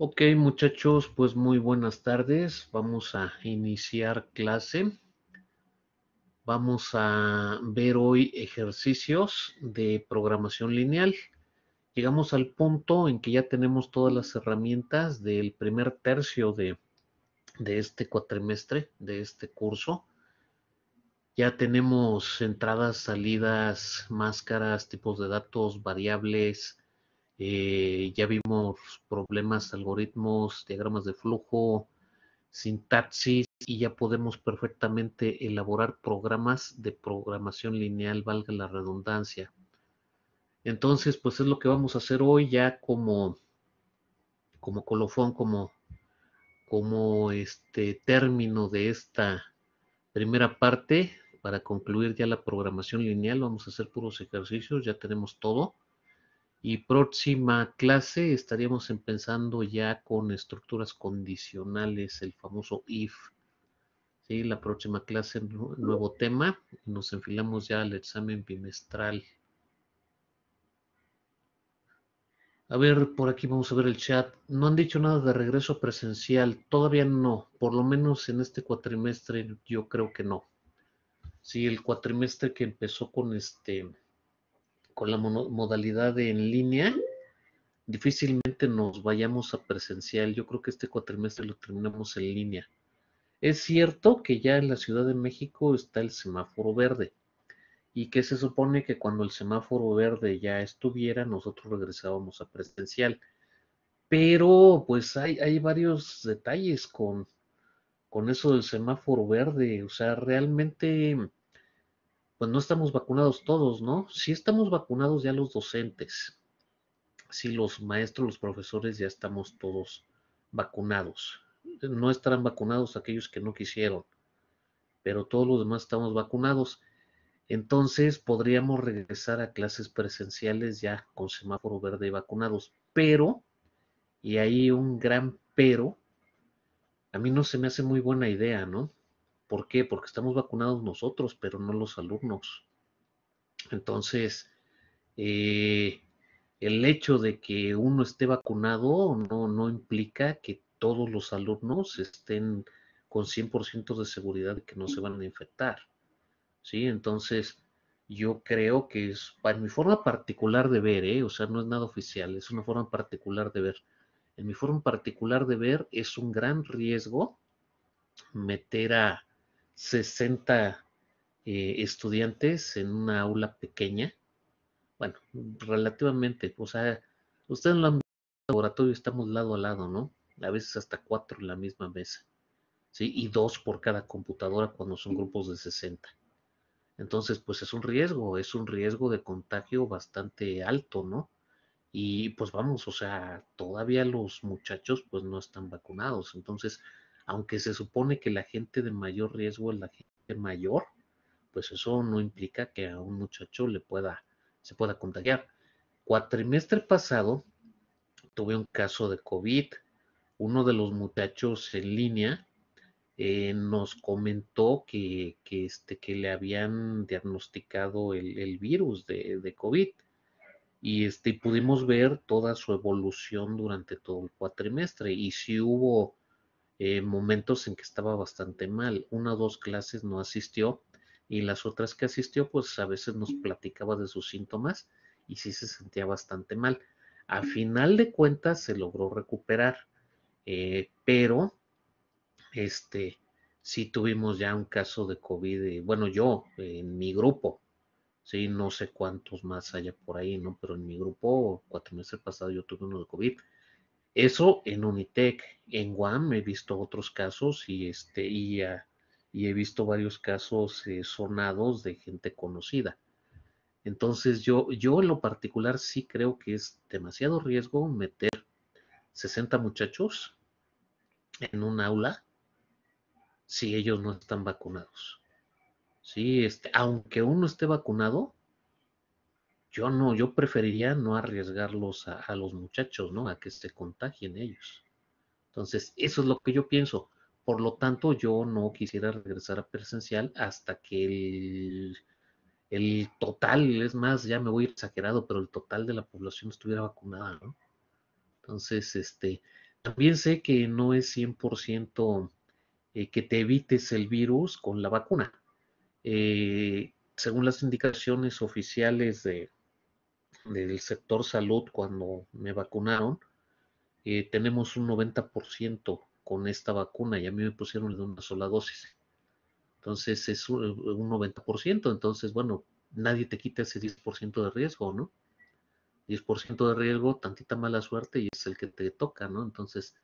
Ok, muchachos, pues muy buenas tardes. Vamos a iniciar clase. Vamos a ver hoy ejercicios de programación lineal. Llegamos al punto en que ya tenemos todas las herramientas del primer tercio de este cuatrimestre, de este curso. Ya tenemos entradas, salidas, máscaras, tipos de datos, variables. Ya vimos problemas, algoritmos, diagramas de flujo, sintaxis y ya podemos perfectamente elaborar programas de programación lineal, valga la redundancia. Entonces, pues es lo que vamos a hacer hoy ya como colofón, como término de esta primera parte. Para concluir ya la programación lineal, vamos a hacer puros ejercicios, ya tenemos todo. Y próxima clase estaríamos empezando ya con estructuras condicionales, el famoso if. Sí, la próxima clase, nuevo tema. Nos enfilamos ya al examen bimestral. A ver, por aquí vamos a ver el chat. No han dicho nada de regreso presencial. Todavía no. Por lo menos en este cuatrimestre yo creo que no. Sí, el cuatrimestre que empezó con la modalidad en línea, difícilmente nos vayamos a presencial. Yo creo que este cuatrimestre lo terminamos en línea. Es cierto que ya en la Ciudad de México está el semáforo verde y que se supone que cuando el semáforo verde ya estuviera, nosotros regresábamos a presencial. Pero pues hay varios detalles con eso del semáforo verde. O sea, realmente, pues no estamos vacunados todos, ¿no? Sí estamos vacunados ya los docentes. Sí, los maestros, los profesores ya estamos todos vacunados. No estarán vacunados aquellos que no quisieron, pero todos los demás estamos vacunados. Entonces podríamos regresar a clases presenciales ya con semáforo verde y vacunados. Pero, y hay un gran pero, a mí no se me hace muy buena idea, ¿no? ¿Por qué? Porque estamos vacunados nosotros, pero no los alumnos. Entonces, eh, el hecho de que uno esté vacunado no implica que todos los alumnos estén con 100% de seguridad de que no se van a infectar. ¿Sí? Entonces, yo creo que es, para mi forma particular de ver, ¿eh? O sea, no es nada oficial, es una forma particular de ver. En mi forma particular de ver, es un gran riesgo meter a 60 estudiantes en una aula pequeña. Bueno, relativamente, o sea, ustedes en el laboratorio estamos lado a lado, ¿no? A veces hasta cuatro en la misma mesa, ¿sí? Y dos por cada computadora cuando son grupos de 60. Entonces, pues es un riesgo de contagio bastante alto, ¿no? Y pues vamos, o sea, todavía los muchachos pues no están vacunados. Entonces, aunque se supone que la gente de mayor riesgo es la gente mayor, pues eso no implica que a un muchacho se pueda contagiar. Cuatrimestre pasado tuve un caso de COVID. Uno de los muchachos en línea nos comentó que le habían diagnosticado el virus de COVID y pudimos ver toda su evolución durante todo el cuatrimestre y sí hubo momentos en que estaba bastante mal. Una o dos clases no asistió y las otras que asistió pues a veces nos platicaba de sus síntomas y sí se sentía bastante mal. A final de cuentas se logró recuperar, pero este, sí tuvimos ya un caso de COVID, bueno, yo, en mi grupo, sí, no sé cuántos más haya por ahí, ¿no? Pero en mi grupo, cuatrimestre pasado yo tuve uno de COVID. Eso en Unitec, en UAM he visto otros casos y he visto varios casos sonados de gente conocida. Entonces yo en lo particular sí creo que es demasiado riesgo meter 60 muchachos en un aula si ellos no están vacunados. Sí, aunque uno esté vacunado, yo preferiría no arriesgarlos a los muchachos, ¿no? A que se contagien ellos. Entonces, eso es lo que yo pienso. Por lo tanto, yo no quisiera regresar a presencial hasta que el total, es más, ya me voy exagerado, pero el total de la población estuviera vacunada, ¿no? Entonces, También sé que no es 100% que te evites el virus con la vacuna. Según las indicaciones oficiales del sector salud cuando me vacunaron, tenemos un 90% con esta vacuna y a mí me pusieron de una sola dosis. Entonces es un 90%, entonces bueno, nadie te quita ese 10% de riesgo, ¿no? 10% de riesgo, tantita mala suerte y es el que te toca, ¿no? Entonces,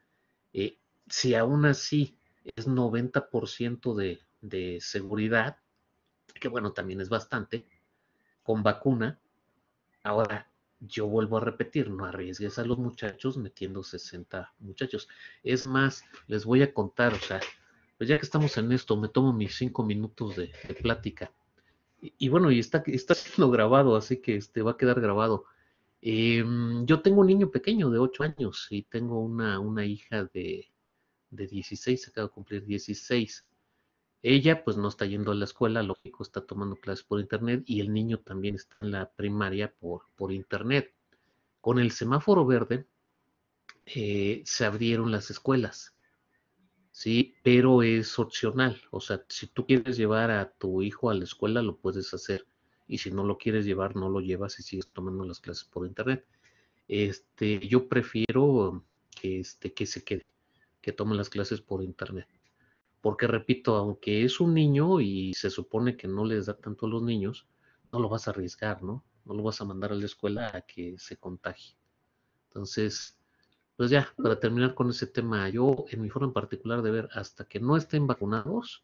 eh, si aún así es 90% de seguridad, que bueno, también es bastante, con vacuna, ahora yo vuelvo a repetir, no arriesgues a los muchachos metiendo 60 muchachos. Es más, les voy a contar, o sea, pues ya que estamos en esto, me tomo mis 5 minutos de plática. Y bueno, y está siendo grabado, así que va a quedar grabado. Yo tengo un niño pequeño de 8 años y tengo una hija de 16, acaba de cumplir 16. Ella pues no está yendo a la escuela, lógico, está tomando clases por internet y el niño también está en la primaria por internet. Con el semáforo verde se abrieron las escuelas, ¿sí? Pero es opcional, o sea, si tú quieres llevar a tu hijo a la escuela, lo puedes hacer. Y si no lo quieres llevar, no lo llevas y sigues tomando las clases por internet. Yo prefiero que se quede, que tome las clases por internet. Porque repito, aunque es un niño y se supone que no les da tanto a los niños, no lo vas a arriesgar, ¿no? No lo vas a mandar a la escuela a que se contagie. Entonces, pues ya, para terminar con ese tema, yo en mi forma en particular de ver, hasta que no estén vacunados,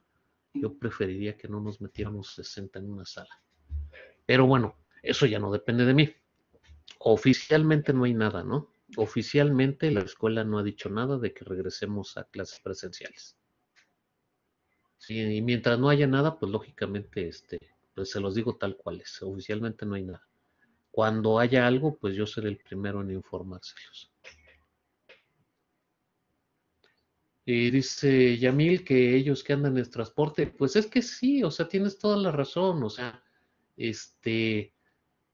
yo preferiría que no nos metiéramos 60 en una sala. Pero bueno, eso ya no depende de mí. Oficialmente no hay nada, ¿no? Oficialmente la escuela no ha dicho nada de que regresemos a clases presenciales. Sí, y mientras no haya nada, pues lógicamente, pues se los digo tal cual es. Oficialmente no hay nada. Cuando haya algo, pues yo seré el primero en informárselos. Y dice Yamil que ellos que andan en transporte, pues es que sí, o sea, tienes toda la razón, o sea, este,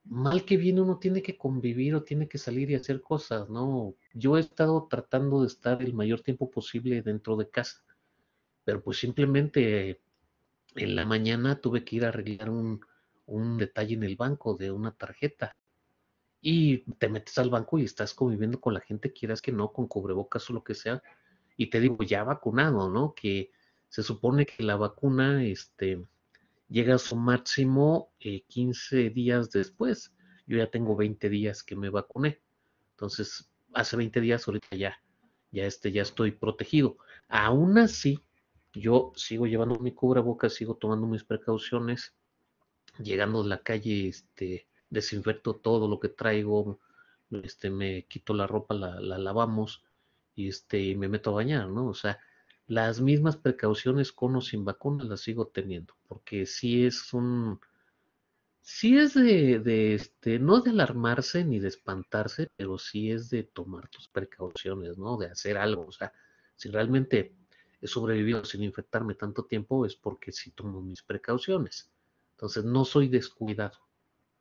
mal que bien uno tiene que convivir o tiene que salir y hacer cosas, ¿no? Yo he estado tratando de estar el mayor tiempo posible dentro de casa, pero pues simplemente en la mañana tuve que ir a arreglar un detalle en el banco de una tarjeta. Y te metes al banco y estás conviviendo con la gente, quieras que no, con cubrebocas o lo que sea. Y te digo, ya vacunado, ¿no? Que se supone que la vacuna, llega a su máximo 15 días después. Yo ya tengo 20 días que me vacuné. Entonces, hace 20 días, ahorita ya estoy protegido. Aún así, yo sigo llevando mi cubrebocas, sigo tomando mis precauciones, llegando a la calle, desinfecto todo lo que traigo, me quito la ropa, la lavamos y me meto a bañar, ¿no? O sea, las mismas precauciones con o sin vacuna las sigo teniendo, porque sí es no de alarmarse ni de espantarse, pero sí es de tomar tus precauciones, ¿no? De hacer algo, o sea, si realmente he sobrevivido sin infectarme tanto tiempo es porque sí tomo mis precauciones. Entonces, no soy descuidado,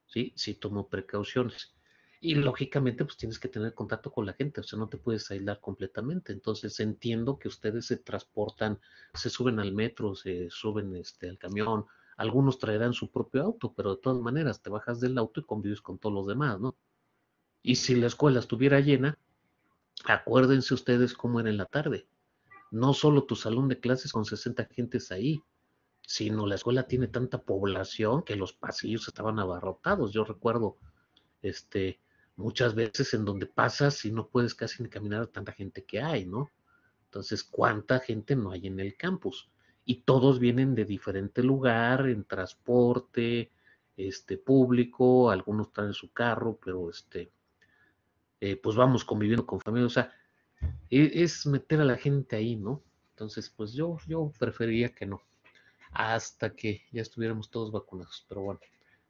¿sí? Sí tomo precauciones. Y lógicamente, pues tienes que tener contacto con la gente, o sea, no te puedes aislar completamente. Entonces, entiendo que ustedes se transportan, se suben al metro, se suben al camión, algunos traerán su propio auto, pero de todas maneras te bajas del auto y convives con todos los demás, ¿no? Y si la escuela estuviera llena, acuérdense ustedes cómo era en la tarde. No solo tu salón de clases con 60 gentes ahí, sino la escuela tiene tanta población que los pasillos estaban abarrotados. Yo recuerdo, este, muchas veces en donde pasas y no puedes casi ni caminar a tanta gente que hay, ¿no? Entonces, ¿cuánta gente no hay en el campus? Y todos vienen de diferente lugar, en transporte, público, algunos traen su carro, pero pues vamos conviviendo con familia, o sea, es meter a la gente ahí, ¿no? Entonces, pues yo preferiría que no, hasta que ya estuviéramos todos vacunados, pero bueno.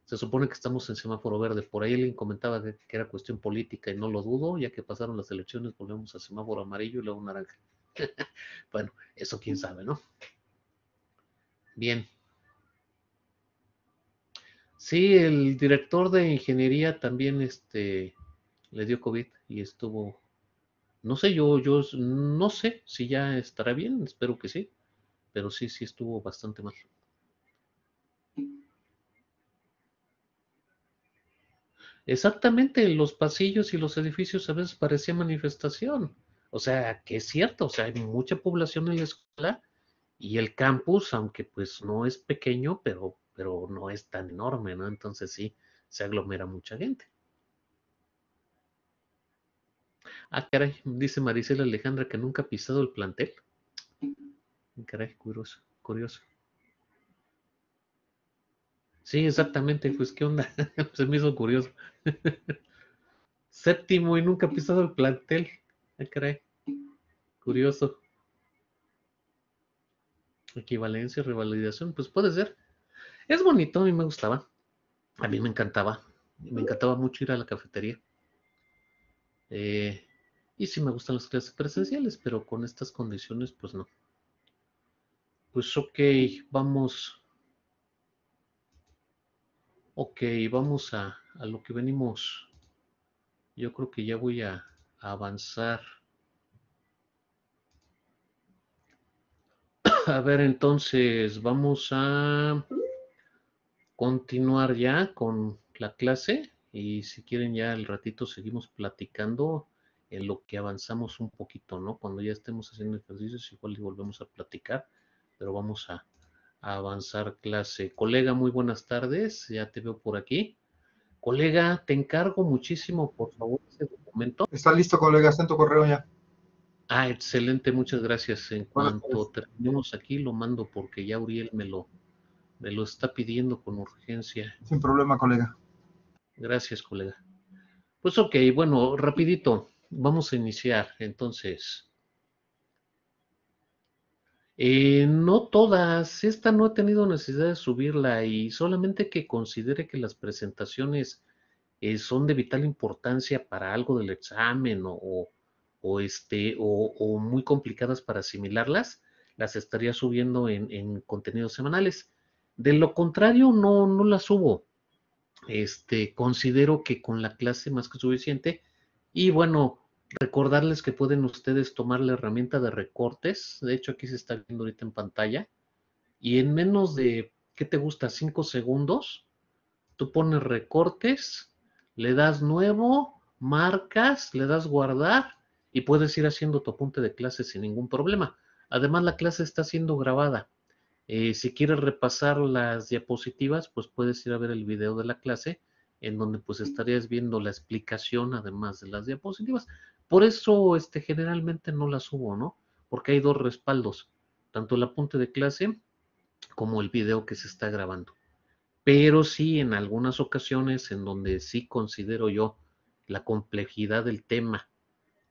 Se supone que estamos en semáforo verde. Por ahí alguien comentaba que era cuestión política y no lo dudo, ya que pasaron las elecciones, volvemos a semáforo amarillo y luego naranja. Bueno, eso quién sabe, ¿no? Bien. Sí, el director de ingeniería también le dio COVID y estuvo No sé, yo no sé si ya estará bien, espero que sí, pero sí, sí estuvo bastante mal. Exactamente, los pasillos y los edificios a veces parecían manifestación. O sea, que es cierto, o sea, hay mucha población en la escuela y el campus, aunque pues no es pequeño, pero no es tan enorme, ¿no? Entonces sí, se aglomera mucha gente. Ah, caray, dice Maricela Alejandra que nunca ha pisado el plantel. Caray, curioso, curioso. Sí, exactamente, pues qué onda, se me hizo curioso. Séptimo y nunca ha pisado el plantel. Ah, caray, curioso. Equivalencia, revalidación, pues puede ser. Es bonito, a mí me gustaba. A mí me encantaba. Me encantaba mucho ir a la cafetería. Eh, y sí me gustan las clases presenciales, pero con estas condiciones, pues no. Pues vamos, ok, vamos a lo que venimos. Yo creo que ya voy a avanzar. A ver, entonces, vamos a continuar ya con la clase y si quieren ya al ratito seguimos platicando en lo que avanzamos un poquito, ¿no? Cuando ya estemos haciendo ejercicios igual y volvemos a platicar, pero vamos a avanzar clase. Colega, muy buenas tardes, ya te veo por aquí. Colega, te encargo muchísimo, por favor, ese documento. Está listo, colega, está en tu correo ya. Ah, excelente, muchas gracias. En Buenas cuanto tardes. terminemos aquí, lo mando porque ya Uriel me lo está pidiendo con urgencia. Sin problema, colega. Gracias, colega. Pues ok, bueno, rapidito, vamos a iniciar. Entonces, no todas, esta no he tenido necesidad de subirla y solamente que considere que las presentaciones son de vital importancia para algo del examen o muy complicadas para asimilarlas, las estaría subiendo en contenidos semanales. De lo contrario, no las subo. Considero que con la clase más que suficiente. Y bueno, recordarles que pueden ustedes tomar la herramienta de recortes. De hecho, aquí se está viendo ahorita en pantalla. Y en menos de, ¿qué te gusta? 5 segundos, tú pones recortes, le das nuevo, marcas, le das guardar y puedes ir haciendo tu apunte de clase sin ningún problema. Además, la clase está siendo grabada. Si quieres repasar las diapositivas, pues puedes ir a ver el video de la clase, en donde pues estarías viendo la explicación además de las diapositivas. Por eso, generalmente no las subo, ¿no? Porque hay dos respaldos, tanto el apunte de clase como el video que se está grabando. Pero sí, en algunas ocasiones en donde sí considero yo la complejidad del tema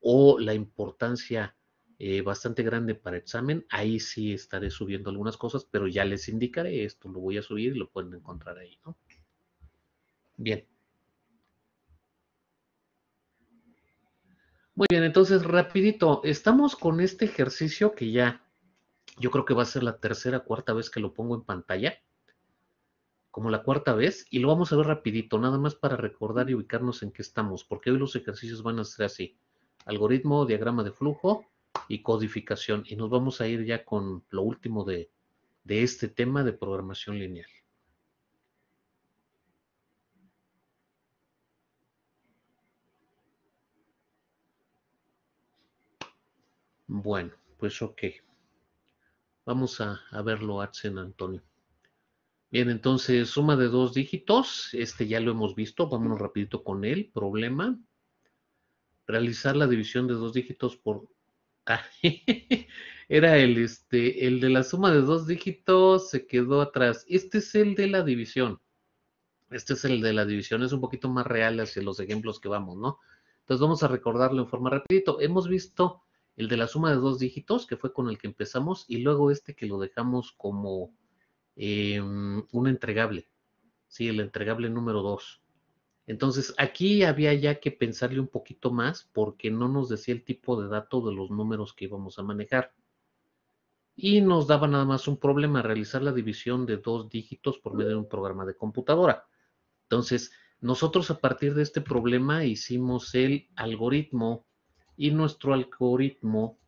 o la importancia bastante grande para examen, ahí sí estaré subiendo algunas cosas, pero ya les indicaré esto, lo voy a subir y lo pueden encontrar ahí, ¿no? Bien, muy bien, entonces rapidito, estamos con este ejercicio que ya yo creo que va a ser la tercera, cuarta vez que lo pongo en pantalla, como la cuarta vez, y lo vamos a ver rapidito, nada más para recordar y ubicarnos en qué estamos, porque hoy los ejercicios van a ser así, algoritmo, diagrama de flujo y codificación, y nos vamos a ir ya con lo último de este tema de programación lineal. Bueno, pues ok, vamos a verlo, Adsen Antonio. Bien, entonces, suma de dos dígitos, ya lo hemos visto, vámonos rapidito con él, problema, realizar la división de dos dígitos por... Ah, era el de la suma de dos dígitos, se quedó atrás. Este es el de la división. Este es el de la división, es un poquito más real hacia los ejemplos que vamos, ¿no? Entonces vamos a recordarlo en forma rapidito. Hemos visto el de la suma de dos dígitos, que fue con el que empezamos, y luego que lo dejamos como un entregable, ¿sí? El entregable número 2. Entonces, aquí había ya que pensarle un poquito más porque no nos decía el tipo de dato de los números que íbamos a manejar. Y nos daba nada más un problema, realizar la división de dos dígitos por medio de un programa de computadora. Entonces, nosotros a partir de este problema hicimos el algoritmo Y nuestro algoritmo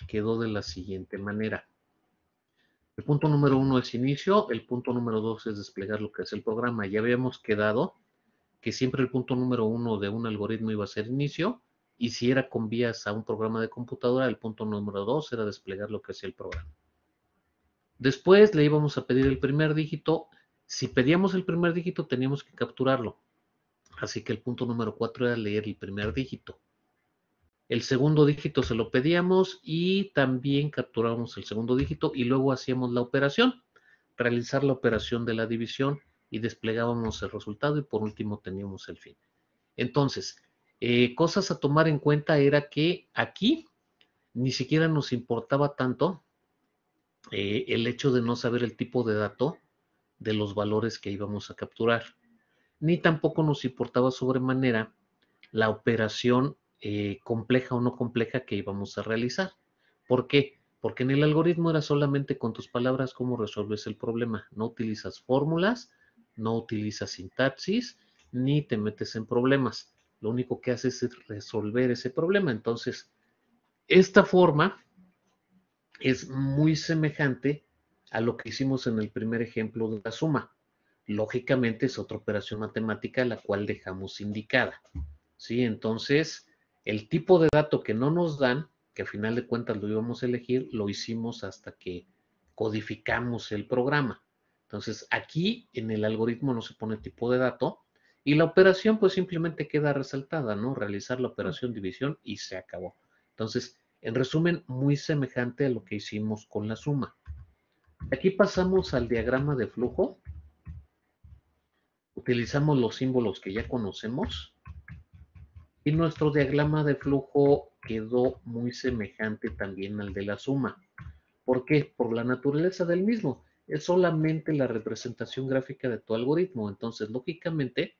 quedó de la siguiente manera. El punto número 1 es inicio, el punto número 2 es desplegar lo que es el programa. Ya habíamos quedado que siempre el punto número 1 de un algoritmo iba a ser inicio, y si era con vías a un programa de computadora, el punto número 2 era desplegar lo que hacía el programa. Después le íbamos a pedir el primer dígito. Si pedíamos el primer dígito, teníamos que capturarlo. Así que el punto número 4 era leer el primer dígito. El segundo dígito se lo pedíamos y también capturábamos el segundo dígito y luego hacíamos la operación, realizar la operación de la división y desplegábamos el resultado y por último teníamos el fin. Entonces, cosas a tomar en cuenta era que aquí ni siquiera nos importaba tanto el hecho de no saber el tipo de dato de los valores que íbamos a capturar, ni tampoco nos importaba sobremanera la operación compleja o no compleja que íbamos a realizar. ¿Por qué? Porque en el algoritmo era solamente con tus palabras cómo resuelves el problema. No utilizas fórmulas, no utilizas sintaxis, ni te metes en problemas. Lo único que haces es resolver ese problema. Entonces, esta forma es muy semejante a lo que hicimos en el primer ejemplo de la suma. Lógicamente es otra operación matemática la cual dejamos indicada. ¿Sí? Entonces, el tipo de dato que no nos dan, que a final de cuentas lo íbamos a elegir, lo hicimos hasta que codificamos el programa. Entonces, aquí en el algoritmo no se pone tipo de dato y la operación pues simplemente queda resaltada, ¿no? Realizar la operación división y se acabó. Entonces, en resumen, muy semejante a lo que hicimos con la suma. Aquí pasamos al diagrama de flujo. Utilizamos los símbolos que ya conocemos. Y nuestro diagrama de flujo quedó muy semejante también al de la suma. ¿Por qué? Por la naturaleza del mismo. Es solamente la representación gráfica de tu algoritmo. Entonces, lógicamente,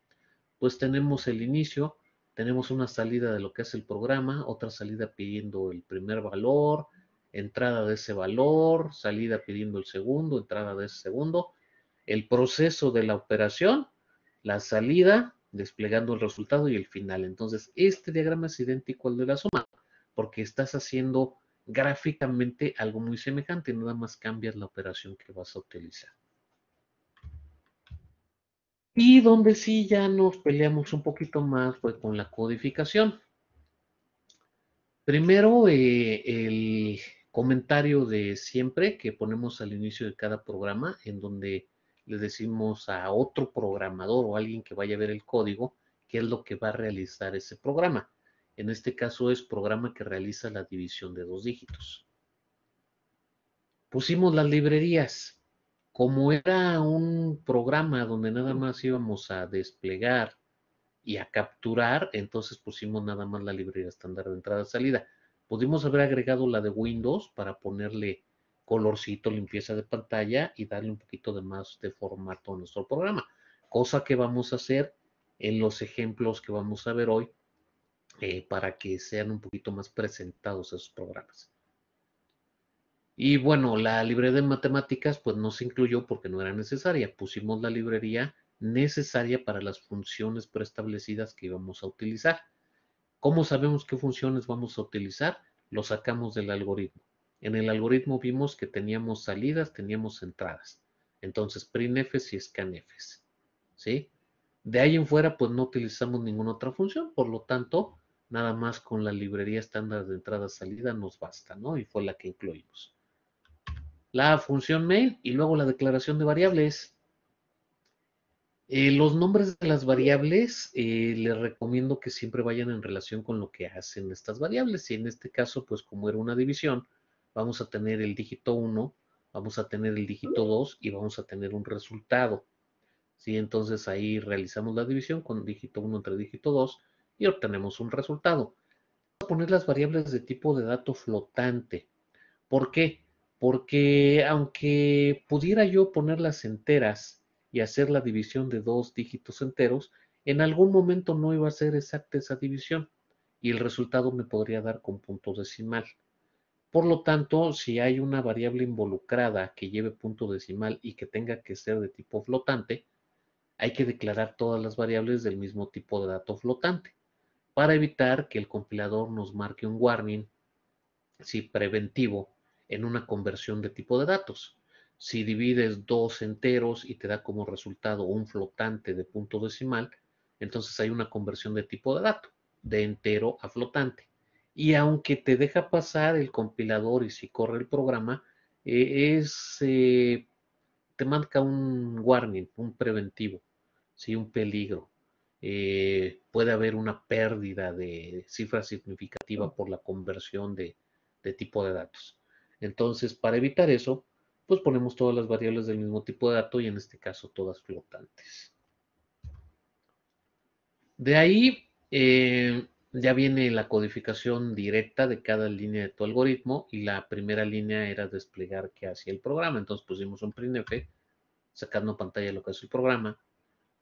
pues tenemos el inicio, tenemos una salida de lo que es el programa, otra salida pidiendo el primer valor, entrada de ese valor, salida pidiendo el segundo, entrada de ese segundo, el proceso de la operación, la salida, desplegando el resultado y el final. Entonces, este diagrama es idéntico al de la suma, porque estás haciendo gráficamente algo muy semejante, nada más cambias la operación que vas a utilizar. Y donde sí ya nos peleamos un poquito más fue con la codificación. Primero, el comentario de siempre que ponemos al inicio de cada programa, en donde le decimos a otro programador o alguien que vaya a ver el código qué es lo que va a realizar ese programa. En este caso es programa que realiza la división de dos dígitos. Pusimos las librerías. Como era un programa donde nada más íbamos a desplegar y a capturar, entonces pusimos nada más la librería estándar de entrada-salida. Pudimos haber agregado la de Windows para ponerle colorcito, limpieza de pantalla y darle un poquito de más de formato a nuestro programa, cosa que vamos a hacer en los ejemplos que vamos a ver hoy para que sean un poquito más presentados esos programas. Y bueno, la librería de matemáticas pues no se incluyó porque no era necesaria. Pusimos la librería necesaria para las funciones preestablecidas que íbamos a utilizar. ¿Cómo sabemos qué funciones vamos a utilizar? Lo sacamos del algoritmo. En el algoritmo vimos que teníamos salidas, teníamos entradas. Entonces, printfs y scanfs. ¿Sí? De ahí en fuera, pues no utilizamos ninguna otra función. Por lo tanto, nada más con la librería estándar de entrada-salida nos basta, ¿no? Y fue la que incluimos. La función main y luego la declaración de variables. Los nombres de las variables les recomiendo que siempre vayan en relación con lo que hacen estas variables. Y en este caso, pues como era una división, vamos a tener el dígito 1, vamos a tener el dígito 2 y vamos a tener un resultado. ¿Sí? Entonces ahí realizamos la división con dígito 1 entre dígito 2 y obtenemos un resultado. Vamos a poner las variables de tipo de dato flotante. ¿Por qué? Porque aunque pudiera yo ponerlas enteras y hacer la división de dos dígitos enteros, en algún momento no iba a ser exacta esa división y el resultado me podría dar con punto decimal. Por lo tanto, si hay una variable involucrada que lleve punto decimal y que tenga que ser de tipo flotante, hay que declarar todas las variables del mismo tipo de dato flotante. para evitar que el compilador nos marque un warning, sí, preventivo, en una conversión de tipo de datos. Si divides dos enteros y te da como resultado un flotante de punto decimal, entonces hay una conversión de tipo de dato, de entero a flotante. Y aunque te deja pasar el compilador y si corre el programa, te marca un warning, un preventivo, ¿sí? Un peligro. Puede haber una pérdida de cifra significativa por la conversión de tipo de datos. Entonces, para evitar eso, pues ponemos todas las variables del mismo tipo de dato y en este caso todas flotantes. De ahí ya viene la codificación directa de cada línea de tu algoritmo y la primera línea era desplegar qué hacía el programa. Entonces pusimos un printf sacando pantalla lo que hace el programa,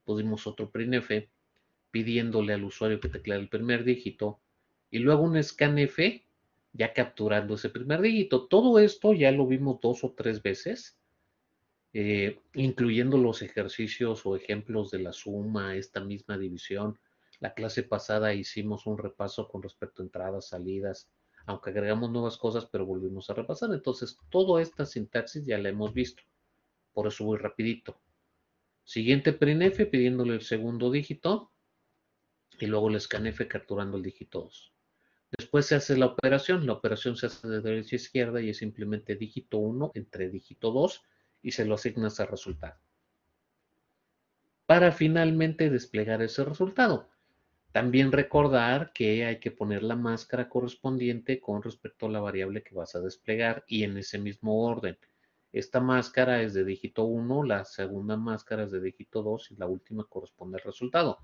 pusimos otro printf pidiéndole al usuario que tecleara el primer dígito y luego un scanf ya capturando ese primer dígito. Todo esto ya lo vimos 2 o 3 veces, incluyendo los ejercicios o ejemplos de la suma, esta misma división. La clase pasada hicimos un repaso con respecto a entradas, salidas, aunque agregamos nuevas cosas, pero volvimos a repasar. Entonces, toda esta sintaxis ya la hemos visto. Por eso voy rapidito. Siguiente printf pidiéndole el segundo dígito y luego el scanf capturando el dígito 2. Después se hace la operación se hace de derecha a izquierda y es simplemente dígito 1 entre dígito 2 y se lo asignas al resultado. Para finalmente desplegar ese resultado. También recordar que hay que poner la máscara correspondiente con respecto a la variable que vas a desplegar y en ese mismo orden. Esta máscara es de dígito 1, la segunda máscara es de dígito 2 y la última corresponde al resultado.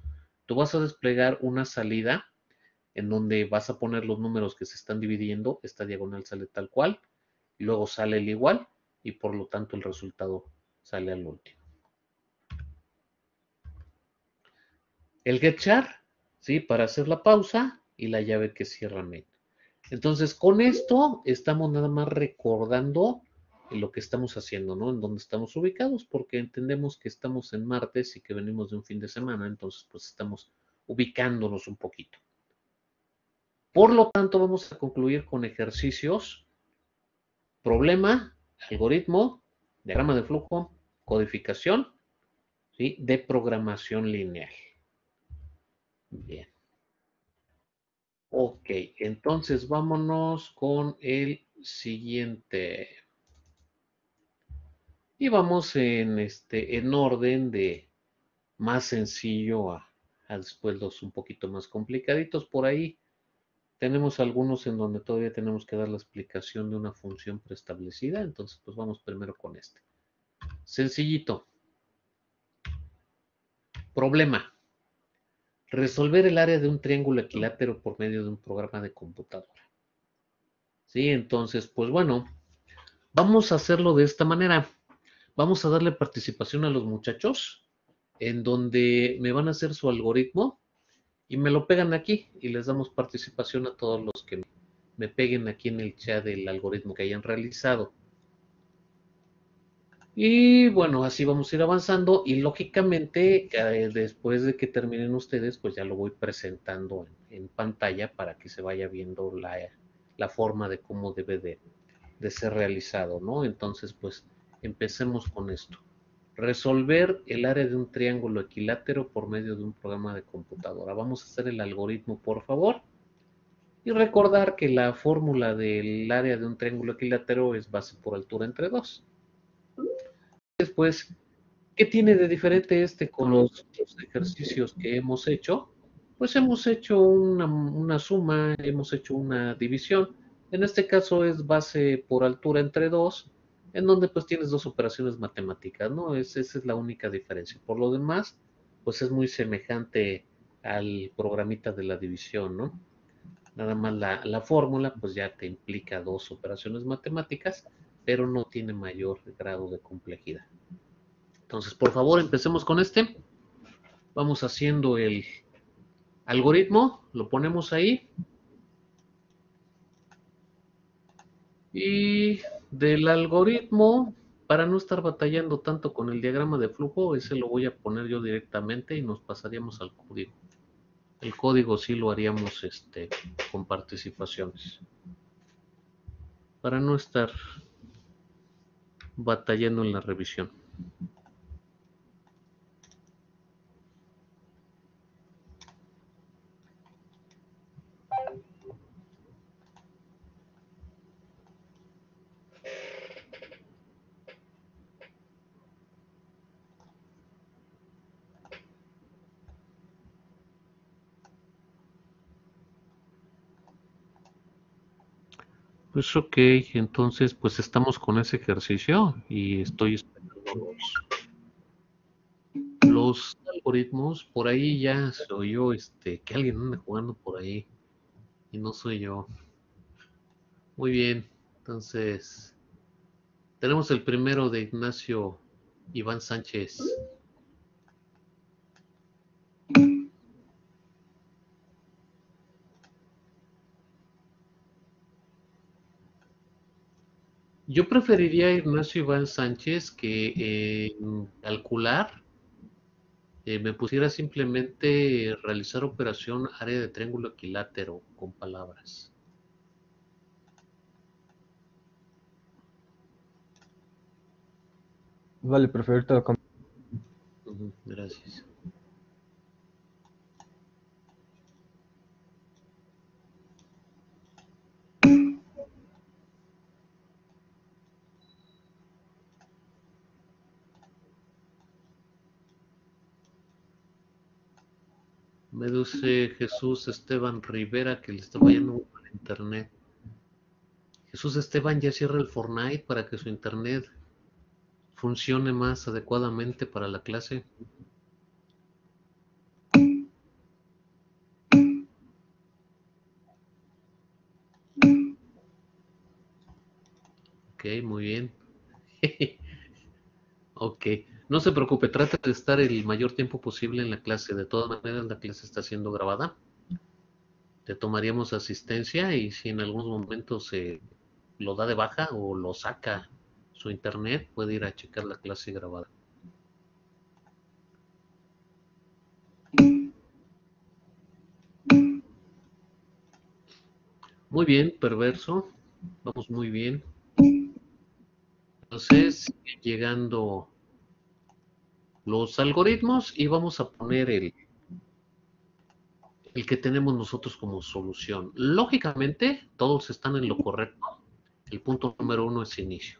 Tú vas a desplegar una salida en donde vas a poner los números que se están dividiendo, esta diagonal sale tal cual, y luego sale el igual y por lo tanto el resultado sale al último. El getchar, ¿sí? Para hacer la pausa y la llave que cierra main. Entonces, con esto estamos nada más recordando lo que estamos haciendo, ¿no? En dónde estamos ubicados, porque entendemos que estamos en martes y que venimos de un fin de semana, entonces pues estamos ubicándonos un poquito. Por lo tanto, vamos a concluir con ejercicios, problema, algoritmo, diagrama de flujo, codificación, ¿sí? De programación lineal. Bien. Ok, entonces vámonos con el siguiente. Y vamos en orden de más sencillo a después los un poquito más complicaditos. Por ahí tenemos algunos en donde todavía tenemos que dar la explicación de una función preestablecida. Entonces, pues vamos primero con este. Sencillito. Problema. Resolver el área de un triángulo equilátero por medio de un programa de computadora. Sí, entonces, pues bueno, vamos a hacerlo de esta manera. Vamos a darle participación a los muchachos, en donde me van a hacer su algoritmo y me lo pegan aquí y les damos participación a todos los que me peguen aquí en el chat del algoritmo que hayan realizado. Y bueno, así vamos a ir avanzando y lógicamente después de que terminen ustedes, pues ya lo voy presentando en pantalla para que se vaya viendo la forma de cómo debe de ser realizado, ¿no? Entonces, pues empecemos con esto. Resolver el área de un triángulo equilátero por medio de un programa de computadora. Vamos a hacer el algoritmo, por favor. Y recordar que la fórmula del área de un triángulo equilátero es base por altura entre 2. Después, ¿qué tiene de diferente este con los ejercicios que hemos hecho? Pues hemos hecho una suma, hemos hecho una división. En este caso es base por altura entre 2, en donde pues tienes dos operaciones matemáticas, ¿no? Esa es la única diferencia. Por lo demás, pues es muy semejante al programita de la división, ¿no? Nada más la fórmula pues ya te implica dos operaciones matemáticas, pero no tiene mayor grado de complejidad. Entonces, por favor, empecemos con este. Vamos haciendo el algoritmo, lo ponemos ahí. Y del algoritmo, para no estar batallando tanto con el diagrama de flujo, ese lo voy a poner yo directamente y nos pasaríamos al código. El código sí lo haríamos con participaciones, para no estar batallando en la revisión. Pues ok, entonces pues estamos con ese ejercicio y estoy esperando los algoritmos. Por ahí ya se oyó que alguien anda jugando por ahí y no soy yo. Muy bien, entonces tenemos el primero de Ignacio Iván Sánchez. Yo preferiría a Ignacio Iván Sánchez que en calcular me pusiera simplemente realizar operación área de triángulo equilátero con palabras. Vale, prefiero ahorita lo Gracias. Me dice Jesús Esteban Rivera que le está fallando el internet. Jesús Esteban ya cierra el Fortnite para que su internet funcione más adecuadamente para la clase. Ok, muy bien. Ok, no se preocupe, trate de estar el mayor tiempo posible en la clase. De todas maneras, la clase está siendo grabada. Te tomaríamos asistencia y si en algunos momentos se lo da de baja o lo saca su internet, puede ir a checar la clase grabada. Muy bien, perverso. Vamos muy bien. Entonces, llegando los algoritmos y vamos a poner el que tenemos nosotros como solución. Lógicamente, todos están en lo correcto. El punto número 1 es inicio.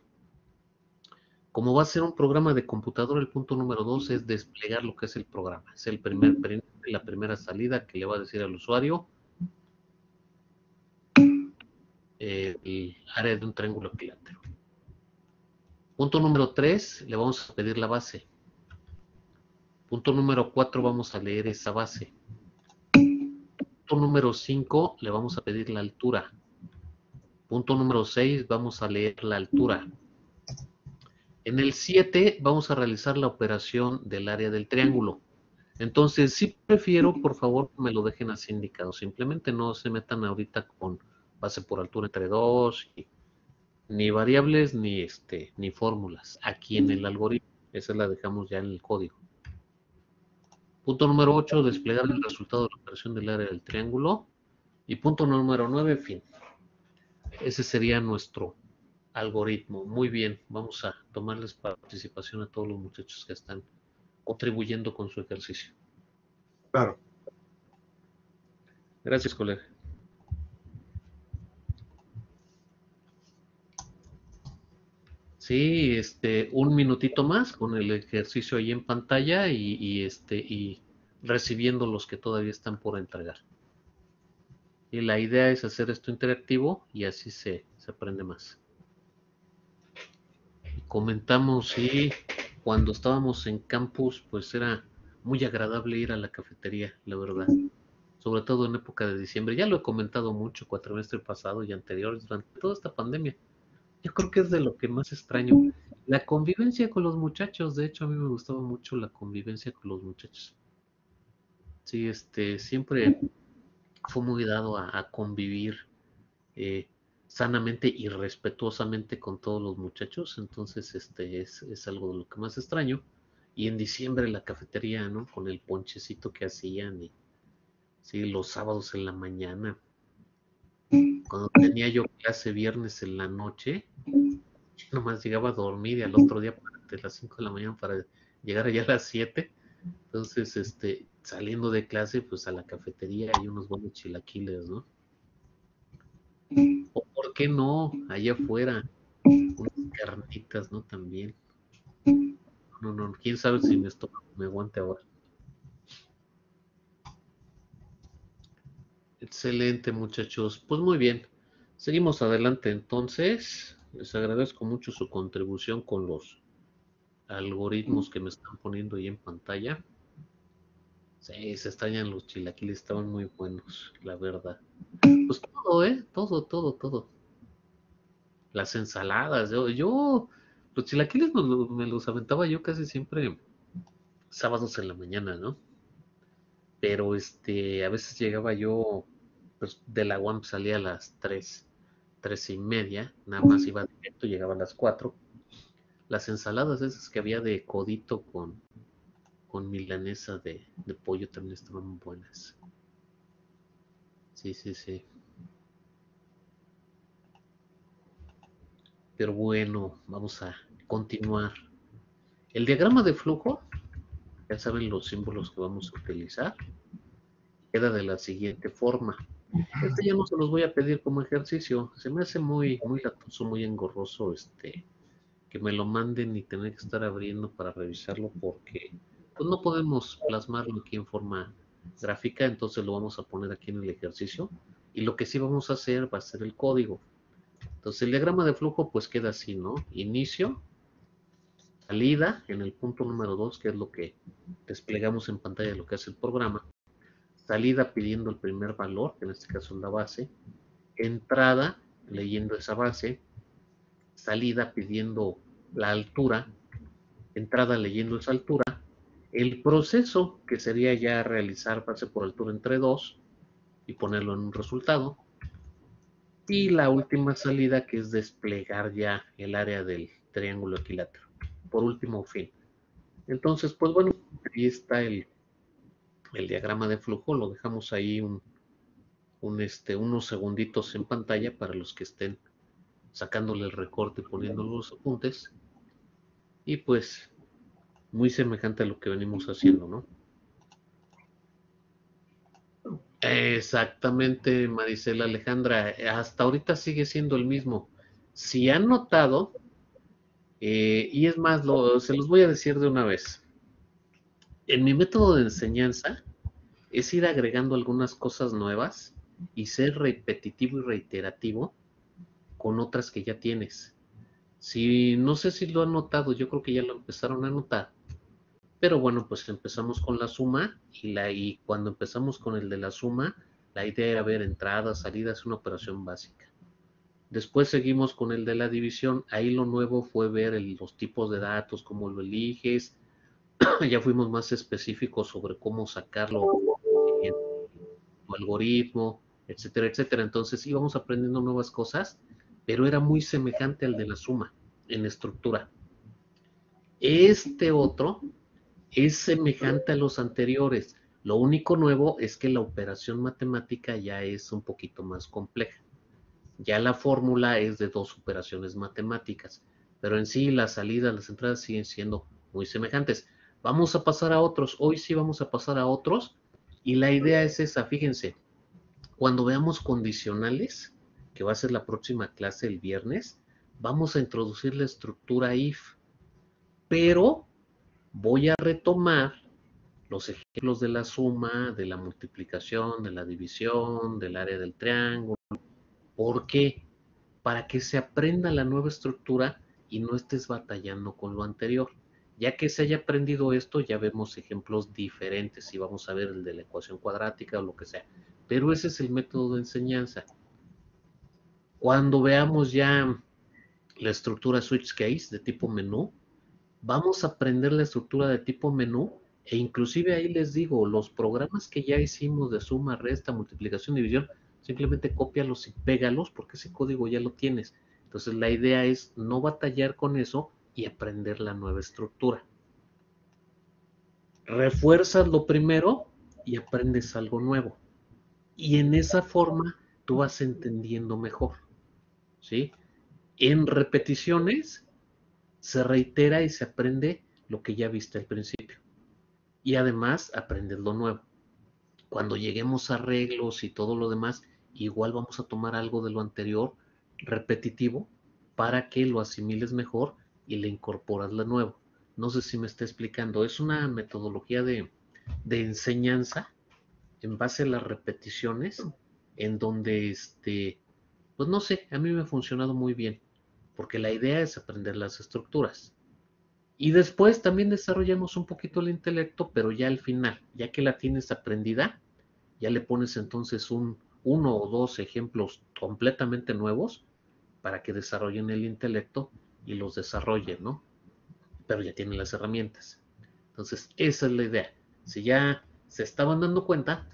Como va a ser un programa de computadora, el punto número 2 es desplegar lo que es el programa. Es el primer la primera salida que le va a decir al usuario el área de un triángulo equilátero. Punto número 3, le vamos a pedir la base. Punto número 4, vamos a leer esa base. Punto número 5, le vamos a pedir la altura. Punto número 6, vamos a leer la altura. En el 7 vamos a realizar la operación del área del triángulo. Entonces, sí prefiero, por favor, que me lo dejen así indicado. Simplemente no se metan ahorita con base por altura entre 2, ni variables, ni fórmulas. Aquí en el algoritmo. Esa la dejamos ya en el código. Punto número 8, desplegar el resultado de la operación del área del triángulo. Y punto número 9, fin. Ese sería nuestro algoritmo. Muy bien, vamos a tomarles participación a todos los muchachos que están contribuyendo con su ejercicio. Claro. Gracias, colega. Sí, un minutito más con el ejercicio ahí en pantalla y recibiendo los que todavía están por entregar. Y la idea es hacer esto interactivo y así se aprende más. Comentamos, sí, cuando estábamos en campus, pues era muy agradable ir a la cafetería, la verdad. Sobre todo en época de diciembre. Ya lo he comentado mucho cuatrimestre pasado y anteriores durante toda esta pandemia. Yo creo que es de lo que más extraño. La convivencia con los muchachos, de hecho a mí me gustaba mucho la convivencia con los muchachos. Sí, siempre fue muy dado a convivir eh, sanamente y respetuosamente con todos los muchachos, entonces es algo de lo que más extraño. Y en diciembre la cafetería, ¿no? Con el ponchecito que hacían Sí, los sábados en la mañana. Cuando tenía yo clase viernes en la noche, nomás llegaba a dormir y al otro día de las 5 de la mañana para llegar allá a las 7. Entonces, saliendo de clase, pues a la cafetería hay unos buenos chilaquiles, ¿no? O por qué no, allá afuera, unas carnitas, ¿no? También. No, no, quién sabe si mi estómago me aguante ahora. Excelente, muchachos. Pues muy bien. Seguimos adelante entonces. Les agradezco mucho su contribución con los algoritmos que me están poniendo ahí en pantalla. Sí, se extrañan los chilaquiles, estaban muy buenos, la verdad. Pues todo, ¿eh? Todo, todo, todo. Las ensaladas, los chilaquiles me los aventaba yo casi siempre sábados en la mañana, ¿no? Pero a veces llegaba yo, pues de la UAM salía a las 3:30, nada más iba directo, llegaba a las 4. Las ensaladas esas que había de codito con milanesa de pollo también estaban buenas. Sí, sí, sí. Pero bueno, vamos a continuar. El diagrama de flujo, ya saben los símbolos que vamos a utilizar, queda de la siguiente forma. Este ya no se los voy a pedir como ejercicio. Se me hace muy, muy latoso, muy engorroso, que me lo manden y tener que estar abriendo para revisarlo porque pues no podemos plasmarlo aquí en forma gráfica, entonces lo vamos a poner aquí en el ejercicio. Y lo que sí vamos a hacer va a ser el código. Entonces el diagrama de flujo pues queda así, ¿no? Inicio, salida en el punto número 2, que es lo que desplegamos en pantalla de lo que hace el programa. Salida pidiendo el primer valor, que en este caso es la base. Entrada leyendo esa base. Salida pidiendo la altura. Entrada leyendo esa altura. El proceso, que sería ya realizar base por altura entre 2 y ponerlo en un resultado. Y la última salida, que es desplegar ya el área del triángulo equilátero. Por último, fin. Entonces, pues bueno, ahí está el diagrama de flujo. Lo dejamos ahí unos segunditos en pantalla para los que estén sacándole el recorte y poniendo los apuntes. Y pues, muy semejante a lo que venimos haciendo, ¿no? Exactamente, Maricela Alejandra. Hasta ahorita sigue siendo el mismo. Si han notado, y es más, se los voy a decir de una vez. En mi método de enseñanza es ir agregando algunas cosas nuevas y ser repetitivo y reiterativo con otras que ya tienes. Si no sé si lo han notado, yo creo que ya lo empezaron a notar. Pero bueno, pues empezamos con la suma y cuando empezamos con el de la suma, la idea era ver entradas, salidas, una operación básica. Después seguimos con el de la división. Ahí lo nuevo fue ver los tipos de datos, cómo lo eliges. Ya fuimos más específicos sobre cómo sacarlo en tu algoritmo, etcétera, etcétera. Entonces íbamos aprendiendo nuevas cosas, pero era muy semejante al de la suma en estructura. Este otro es semejante a los anteriores. Lo único nuevo es que la operación matemática ya es un poquito más compleja. Ya la fórmula es de dos operaciones matemáticas, pero en sí las salidas, las entradas siguen siendo muy semejantes. Vamos a pasar a otros. Hoy sí vamos a pasar a otros. Y la idea es esa, fíjense, cuando veamos condicionales, que va a ser la próxima clase el viernes, vamos a introducir la estructura if, pero voy a retomar los ejemplos de la suma, de la multiplicación, de la división, del área del triángulo. ¿Por qué? Para que se aprenda la nueva estructura y no estés batallando con lo anterior. Ya que se haya aprendido esto, ya vemos ejemplos diferentes y vamos a ver el de la ecuación cuadrática o lo que sea. Pero ese es el método de enseñanza. Cuando veamos ya la estructura switch case de tipo menú, vamos a aprender la estructura de tipo menú e inclusive ahí les digo, los programas que ya hicimos de suma, resta, multiplicación, división, simplemente cópialos y pégalos porque ese código ya lo tienes. Entonces la idea es no batallar con eso y aprender la nueva estructura. Refuerzas lo primero y aprendes algo nuevo. Y en esa forma tú vas entendiendo mejor, ¿sí? En repeticiones se reitera y se aprende lo que ya viste al principio. Y además aprendes lo nuevo. Cuando lleguemos a arreglos y todo lo demás, igual vamos a tomar algo de lo anterior repetitivo para que lo asimiles mejor y le incorporas lo nuevo. No sé si me está explicando. Es una metodología de enseñanza en base a las repeticiones, en donde, pues no sé, a mí me ha funcionado muy bien, porque la idea es aprender las estructuras. Y después también desarrollamos un poquito el intelecto, pero ya al final, ya que la tienes aprendida, ya le pones entonces uno o dos ejemplos completamente nuevos para que desarrollen el intelecto y los desarrollen, ¿no? Pero ya tienen las herramientas. Entonces, esa es la idea. Si ya se estaban dando cuenta,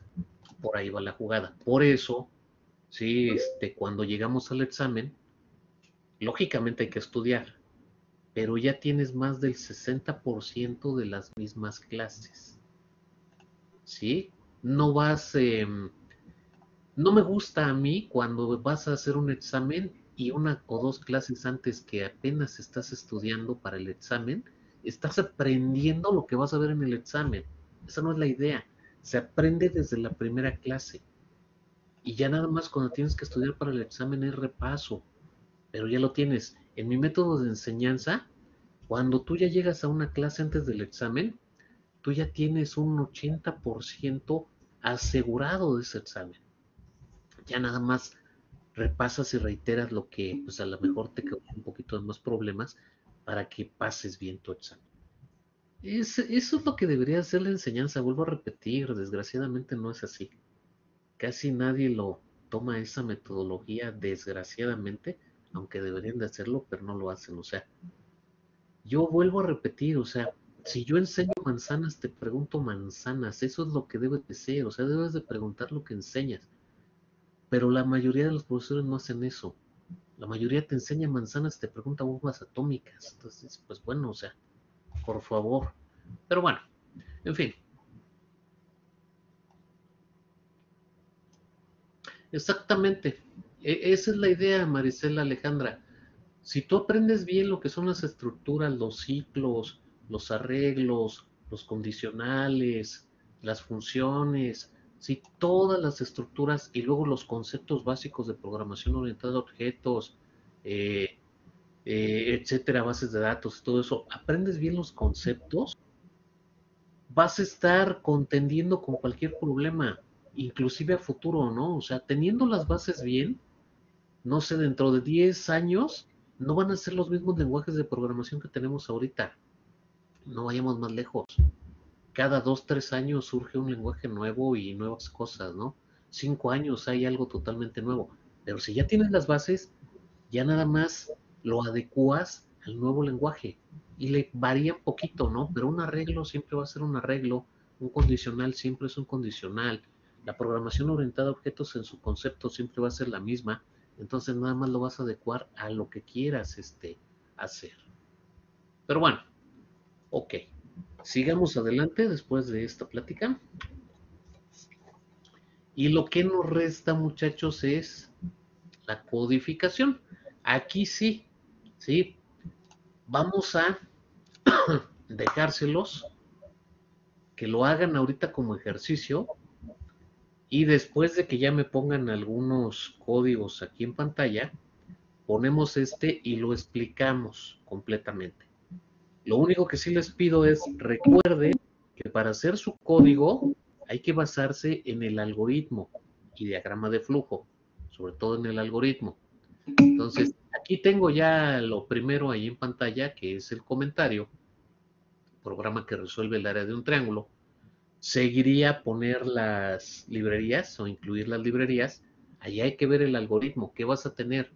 por ahí va la jugada. Por eso, sí, cuando llegamos al examen, lógicamente hay que estudiar, pero ya tienes más del 60% de las mismas clases, ¿sí? No vas, no me gusta a mí cuando vas a hacer un examen y una o dos clases antes que apenas estás estudiando para el examen, estás aprendiendo lo que vas a ver en el examen. Esa no es la idea. Se aprende desde la primera clase. Y ya nada más cuando tienes que estudiar para el examen es repaso, pero ya lo tienes. En mi método de enseñanza, cuando tú ya llegas a una clase antes del examen, tú ya tienes un 80% asegurado de ese examen. Ya nada más repasas y reiteras lo que pues a lo mejor te causó un poquito de más problemas para que pases bien tu examen. Eso es lo que debería hacer la enseñanza, vuelvo a repetir, desgraciadamente no es así. Casi nadie lo toma esa metodología, desgraciadamente, aunque deberían de hacerlo, pero no lo hacen. O sea, yo vuelvo a repetir, o sea, si yo enseño manzanas, te pregunto manzanas, eso es lo que debe de ser, o sea, debes de preguntar lo que enseñas. Pero la mayoría de los profesores no hacen eso. La mayoría te enseña manzanas, te pregunta bombas atómicas. Entonces, pues bueno, o sea, por favor. Pero bueno, en fin, exactamente. Esa es la idea, Maricela Alejandra. Si tú aprendes bien lo que son las estructuras, los ciclos, los arreglos, los condicionales, las funciones, si todas las estructuras y luego los conceptos básicos de programación orientada a objetos, eh, etcétera, bases de datos, todo eso, aprendes bien los conceptos, vas a estar contendiendo con cualquier problema, inclusive a futuro, ¿no? O sea, teniendo las bases bien, no sé, dentro de 10 años no van a ser los mismos lenguajes de programación que tenemos ahorita. No vayamos más lejos. Cada 2, 3 años surge un lenguaje nuevo y nuevas cosas, ¿no? 5 años hay algo totalmente nuevo. Pero si ya tienes las bases, ya nada más lo adecuas al nuevo lenguaje y le varía un poquito, ¿no? Pero un arreglo siempre va a ser un arreglo, un condicional siempre es un condicional. La programación orientada a objetos en su concepto siempre va a ser la misma, entonces nada más lo vas a adecuar a lo que quieras hacer. Pero bueno, ok. Sigamos adelante después de esta plática. Y lo que nos resta, muchachos, es la codificación. Aquí sí, sí, vamos a dejárselos, que lo hagan ahorita como ejercicio y después de que ya me pongan algunos códigos aquí en pantalla, ponemos y lo explicamos completamente. Lo único que sí les pido es recuerden que para hacer su código hay que basarse en el algoritmo y diagrama de flujo, sobre todo en el algoritmo. Entonces, aquí tengo ya lo primero ahí en pantalla, que es el comentario, programa que resuelve el área de un triángulo. Seguiría poner las librerías o incluir las librerías. Ahí hay que ver el algoritmo, qué vas a tener,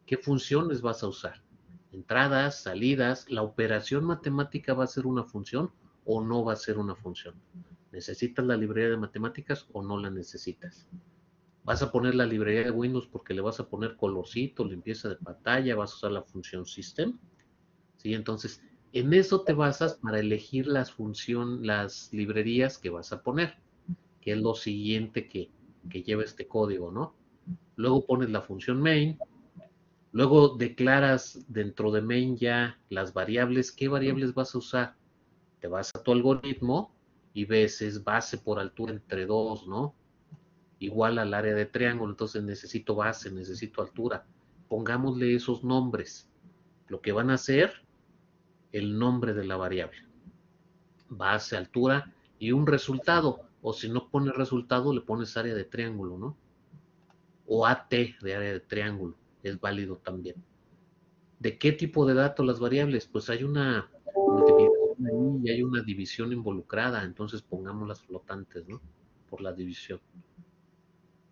qué funciones vas a usar. Entradas, salidas, la operación matemática va a ser una función o no va a ser una función. ¿Necesitas la librería de matemáticas o no la necesitas? Vas a poner la librería de Windows porque le vas a poner colorcito, limpieza de pantalla, vas a usar la función system. ¿Sí? Entonces, en eso te basas para elegir las librerías que vas a poner, que es lo siguiente que lleva este código, ¿no? Luego pones la función main, luego declaras dentro de main ya las variables. ¿Qué variables vas a usar? Te vas a tu algoritmo y ves es base por altura entre 2, ¿no? Igual al área de triángulo, entonces necesito base, necesito altura. Pongámosle esos nombres. Lo que van a hacer, el nombre de la variable. Base, altura y un resultado. O si no pones resultado, le pones área de triángulo, ¿no? O AT de área de triángulo. Es válido también. ¿De qué tipo de datos las variables? Pues hay una multiplicación ahí y hay una división involucrada. Entonces pongamos las flotantes, ¿no? Por la división.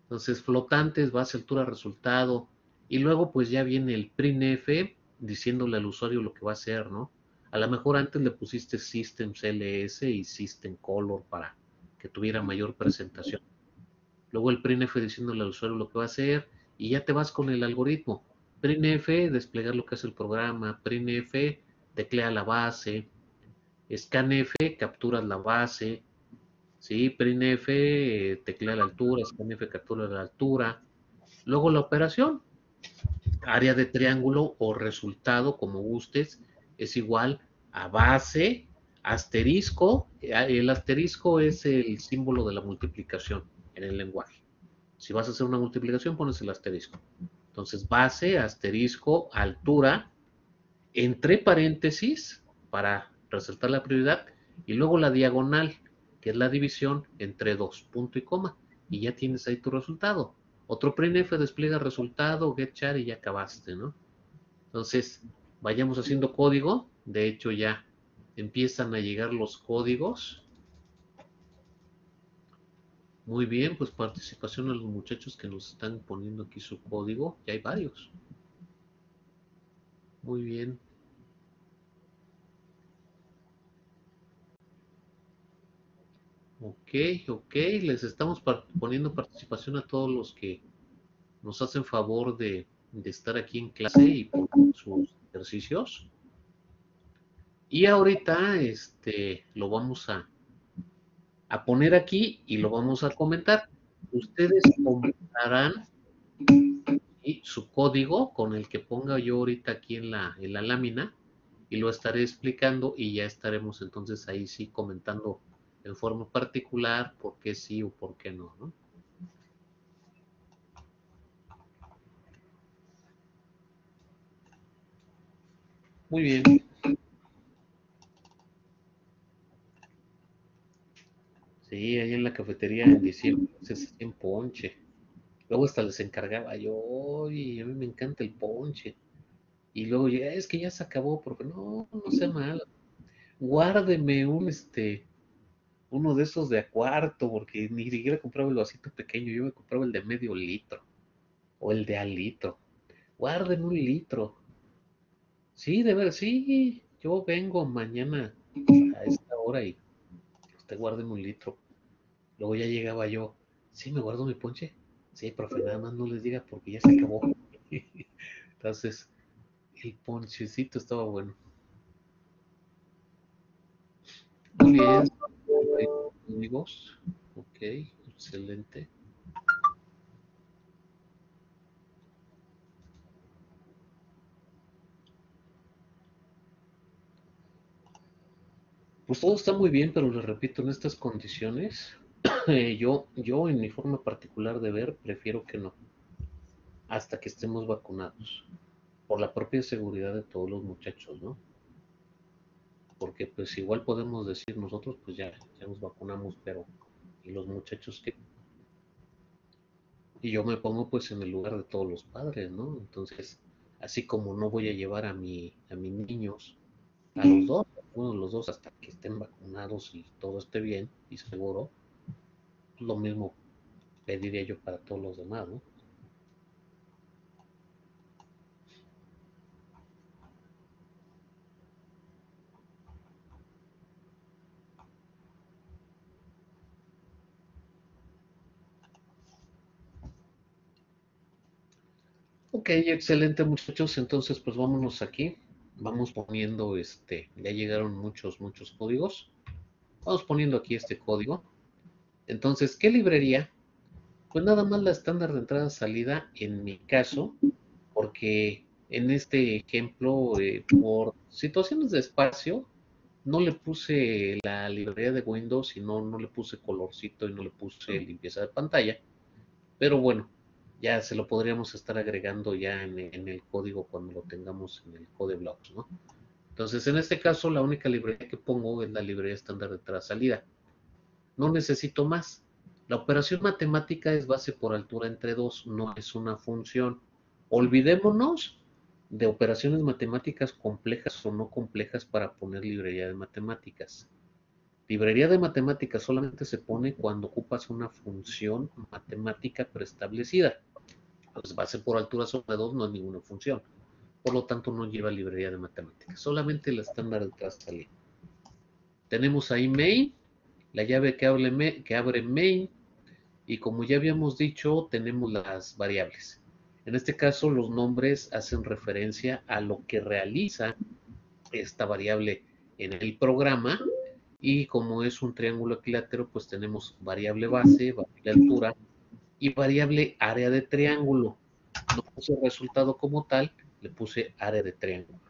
Entonces, flotantes, base, altura, resultado. Y luego, pues ya viene el printf diciéndole al usuario lo que va a hacer, ¿no? A lo mejor antes le pusiste systemcls y systemcolor para que tuviera mayor presentación. Luego el printf diciéndole al usuario lo que va a hacer y ya te vas con el algoritmo. Printf, desplegar lo que hace el programa. Printf, teclea la base. Scanf, capturas la base. ¿Sí? Printf, teclea la altura. Scanf, captura la altura. Luego la operación, área de triángulo o resultado, como gustes, es igual a base, asterisco. El asterisco es el símbolo de la multiplicación en el lenguaje. Si vas a hacer una multiplicación, pones el asterisco. Entonces, base, asterisco, altura, entre paréntesis, para resaltar la prioridad, y luego la diagonal, que es la división entre dos, punto y coma, y ya tienes ahí tu resultado. Otro printf despliega resultado, getchar y ya acabaste, ¿no? Entonces, vayamos haciendo código. De hecho, ya empiezan a llegar los códigos. Muy bien, pues participación a los muchachos que nos están poniendo aquí su código. Ya hay varios. Muy bien. Ok, ok. Les estamos poniendo participación a todos los que nos hacen favor de estar aquí en clase y poner sus ejercicios. Y ahorita lo vamos a poner aquí y lo vamos a comentar. Ustedes comentarán su código con el que ponga yo ahorita aquí en la lámina y lo estaré explicando y ya estaremos entonces ahí sí comentando en forma particular por qué sí o por qué no, ¿no? Muy bien. Sí, ahí en la cafetería en diciembre se hacían ponche. Luego hasta les encargaba yo, y a mí me encanta el ponche. Y luego ya, es que ya se acabó, porque no, no sea mal. Guárdeme uno de esos de a cuarto, porque ni siquiera compraba el vasito pequeño, yo me compraba el de medio litro, o el de al litro. Guarden un litro. Sí, de ver, sí, yo vengo mañana a esta hora y usted guarden un litro. Luego ya llegaba yo, sí, me guardo mi ponche. Sí, profe, nada más no les diga porque ya se acabó. Entonces, el ponchecito estaba bueno. Muy bien, amigos. Ok, excelente. Pues todo está muy bien, pero les repito, en estas condiciones, yo en mi forma particular de ver, prefiero que no, hasta que estemos vacunados, por la propia seguridad de todos los muchachos, ¿no? Porque pues igual podemos decir nosotros, pues ya nos vacunamos, pero ¿y los muchachos qué? Y yo me pongo pues en el lugar de todos los padres, ¿no? Entonces, así como no voy a llevar a mis niños, a los dos, uno de los dos hasta que estén vacunados y todo esté bien y seguro, pues lo mismo pediría yo para todos los demás, ¿no? Ok, excelente muchachos, entonces pues vámonos aquí, vamos poniendo ya llegaron muchos códigos, vamos poniendo aquí este código. Entonces, ¿qué librería Pues nada más la estándar de entrada-salida en mi caso, porque en este ejemplo, por situaciones de espacio, no le puse la librería de Windows y no le puse colorcito y no le puse limpieza de pantalla. Pero bueno, ya se lo podríamos estar agregando ya en el código cuando lo tengamos en el code blocks, ¿no? Entonces, en este caso, la única librería que pongo es la librería estándar de entrada-salida. No necesito más. La operación matemática es base por altura entre dos, no es una función. Olvidémonos de operaciones matemáticas complejas o no complejas para poner librería de matemáticas. Librería de matemáticas solamente se pone cuando ocupas una función matemática preestablecida. Pues base por altura sobre 2 no es ninguna función. Por lo tanto, no lleva librería de matemáticas. Solamente el estándar de trasalida. Tenemos ahí main, la llave que abre main, y como ya habíamos dicho, tenemos las variables. En este caso, los nombres hacen referencia a lo que realiza esta variable en el programa, y como es un triángulo equilátero, pues tenemos variable base, variable altura y variable área de triángulo. No puse resultado como tal, le puse área de triángulo.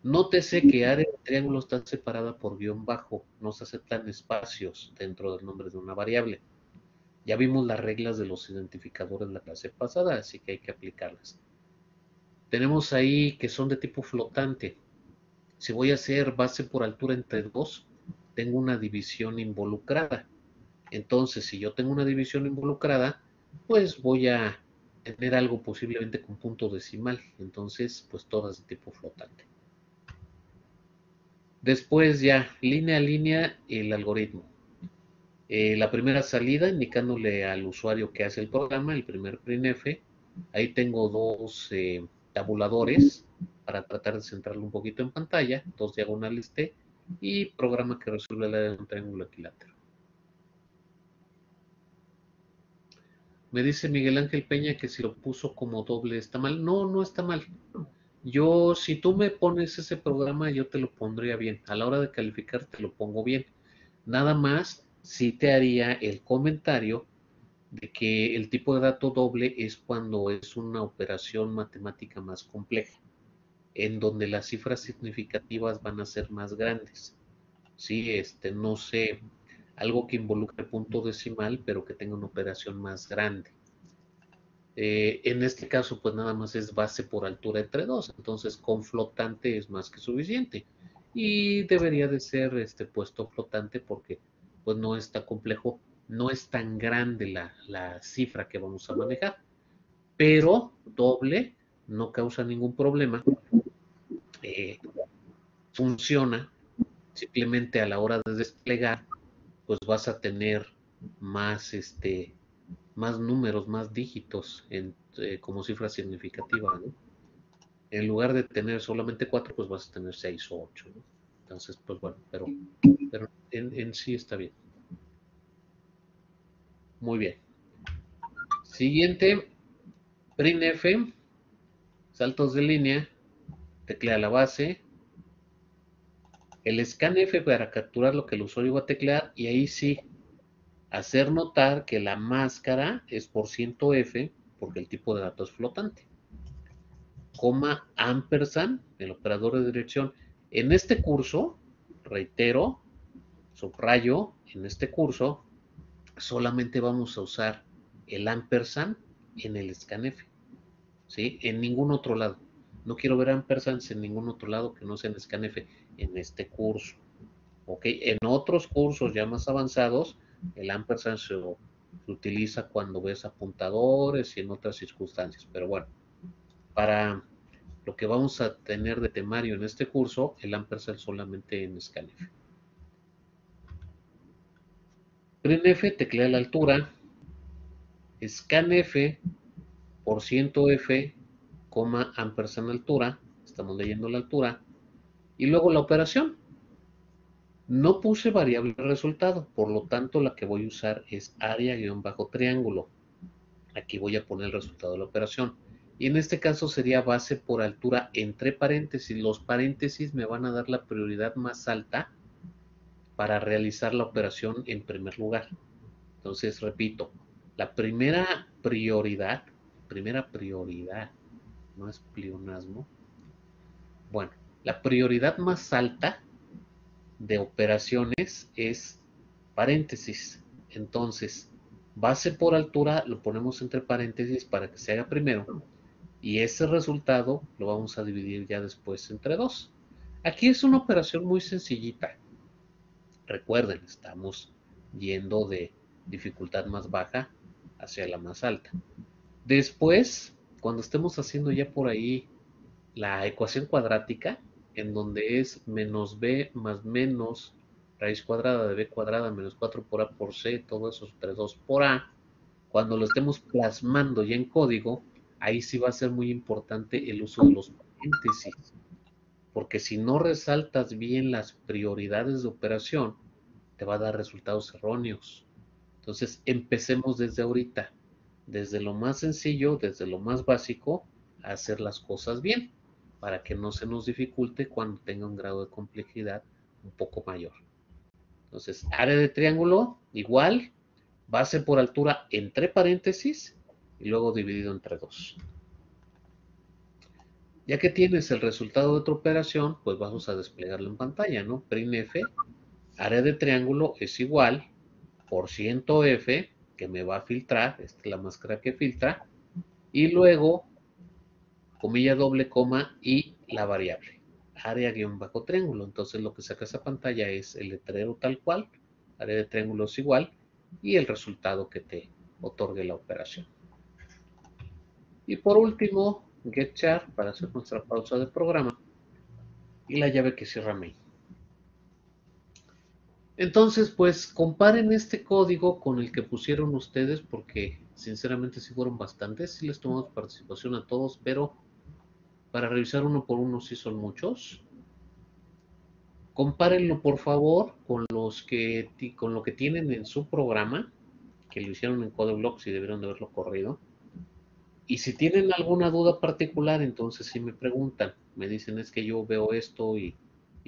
Nótese que área de triángulo está separada por guión bajo, no se aceptan espacios dentro del nombre de una variable. Ya vimos las reglas de los identificadores de la clase pasada, así que hay que aplicarlas. Tenemos ahí que son de tipo flotante. Si voy a hacer base por altura entre 2, tengo una división involucrada. Entonces, si yo tengo una división involucrada, pues voy a tener algo posiblemente con punto decimal. Entonces, pues todas de tipo flotante. Después ya, línea a línea, el algoritmo. La primera salida indicándole al usuario que hace el programa, el primer printf. Ahí tengo dos tabuladores para tratar de centrarlo un poquito en pantalla, dos diagonales T y programa que resuelve el área de un triángulo equilátero. Me dice Miguel Ángel Peña que si lo puso como doble está mal. No, no está mal. Yo, si tú me pones ese programa, yo te lo pondría bien. A la hora de calificar, te lo pongo bien. Nada más, sí te haría el comentario de que el tipo de dato doble es cuando es una operación matemática más compleja, en donde las cifras significativas van a ser más grandes. Sí, no sé, algo que involucre punto decimal, pero que tenga una operación más grande. En este caso, pues nada más es base por altura entre dos, entonces con flotante es más que suficiente. Y debería de ser puesto flotante porque pues no está complejo, no es tan grande la cifra que vamos a manejar. Pero doble no causa ningún problema, eh, funciona, simplemente a la hora de desplegar, pues vas a tener más, más números, más dígitos como cifra significativa, ¿no? En lugar de tener solamente 4, pues vas a tener 6 o 8, ¿no? Entonces, pues bueno, pero en sí está bien. Muy bien. Siguiente, printf, saltos de línea, teclea la base, el scanf para capturar lo que el usuario va a teclear, y ahí sí, hacer notar que la máscara es %F, porque el tipo de dato es flotante, coma ampersand, el operador de dirección. En este curso, reitero, subrayo, en este curso solamente vamos a usar el ampersand en el scanf, ¿sí? En ningún otro lado. No quiero ver ampersands en ningún otro lado que no sea en scanf en este curso. ¿Ok? En otros cursos ya más avanzados, el ampersand se utiliza cuando ves apuntadores y en otras circunstancias. Pero bueno, para lo que vamos a tener de temario en este curso, el ampersand solamente en scanf. Printf teclea la altura, scanf %F, ampersand altura, estamos leyendo la altura, y luego la operación. No puse variable resultado, por lo tanto la que voy a usar es área-triángulo. Aquí voy a poner el resultado de la operación. Y en este caso sería base por altura entre paréntesis. Los paréntesis me van a dar la prioridad más alta para realizar la operación en primer lugar. Entonces, repito, La primera prioridad, no es pleonasmo. Bueno, la prioridad más alta de operaciones es paréntesis. Entonces, base por altura lo ponemos entre paréntesis para que se haga primero y ese resultado lo vamos a dividir ya después entre 2. Aquí es una operación muy sencillita. Recuerden, estamos yendo de dificultad más baja hacia la más alta. Después, cuando estemos haciendo ya por ahí la ecuación cuadrática, en donde es menos b más menos raíz cuadrada de b cuadrada menos 4 por a por c, todo eso entre 2 por a, cuando lo estemos plasmando ya en código, ahí sí va a ser muy importante el uso de los paréntesis, porque si no resaltas bien las prioridades de operación, te va a dar resultados erróneos. Entonces, empecemos desde ahorita, desde lo más sencillo, desde lo más básico, a hacer las cosas bien, para que no se nos dificulte cuando tenga un grado de complejidad un poco mayor. Entonces, área de triángulo, igual, base por altura entre paréntesis y luego dividido entre 2. Ya que tienes el resultado de otra operación, pues vamos a desplegarlo en pantalla, ¿no? Printf, área de triángulo es igual por ciento F, que me va a filtrar, esta es la máscara que filtra, y luego, comilla doble, coma, y la variable, área guión bajo triángulo. Entonces lo que saca esa pantalla es el letrero tal cual, área de triángulo es igual, y el resultado que te otorgue la operación. Y por último, getChar para hacer nuestra pausa de programa, y la llave que cierra main. Entonces, pues comparen este código con el que pusieron ustedes, porque sinceramente sí fueron bastantes, sí les tomamos participación a todos, pero para revisar uno por uno sí son muchos. Compárenlo por favor con con lo que tienen en su programa, que lo hicieron en CodeBlocks y debieron de haberlo corrido. Y si tienen alguna duda particular, entonces sí me preguntan, me dicen es que yo veo esto y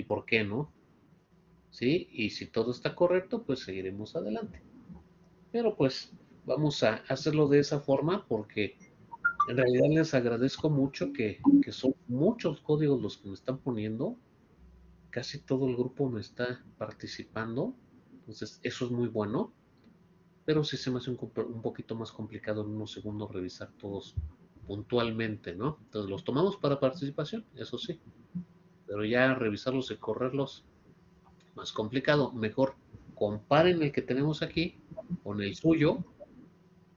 por qué no, ¿sí? Y si todo está correcto, pues seguiremos adelante. Pero pues vamos a hacerlo de esa forma porque en realidad les agradezco mucho que son muchos códigos los que me están poniendo. Casi todo el grupo me está participando. Entonces eso es muy bueno. Pero sí se me hace un poquito más complicado en unos segundos revisar todos puntualmente, ¿no? Entonces los tomamos para participación, eso sí. Pero ya revisarlos y correrlos, más complicado. Mejor comparen el que tenemos aquí con el suyo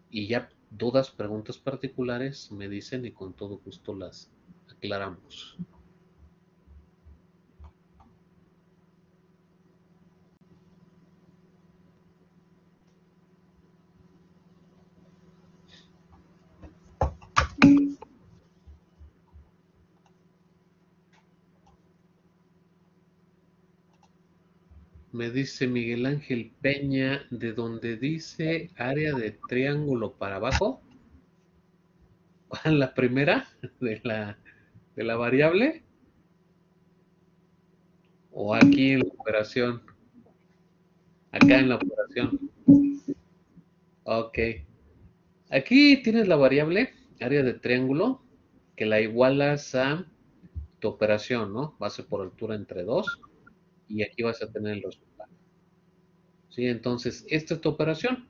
y ya dudas, preguntas particulares me dicen y con todo gusto las aclaramos. Me dice Miguel Ángel Peña, de donde dice área de triángulo para abajo, la primera de la variable, o aquí en la operación, acá en la operación. Ok. Aquí tienes la variable área de triángulo que la igualas a tu operación, ¿no? Base por altura entre 2 y aquí vas a tener el resultado. ¿Sí? Entonces, esta es tu operación.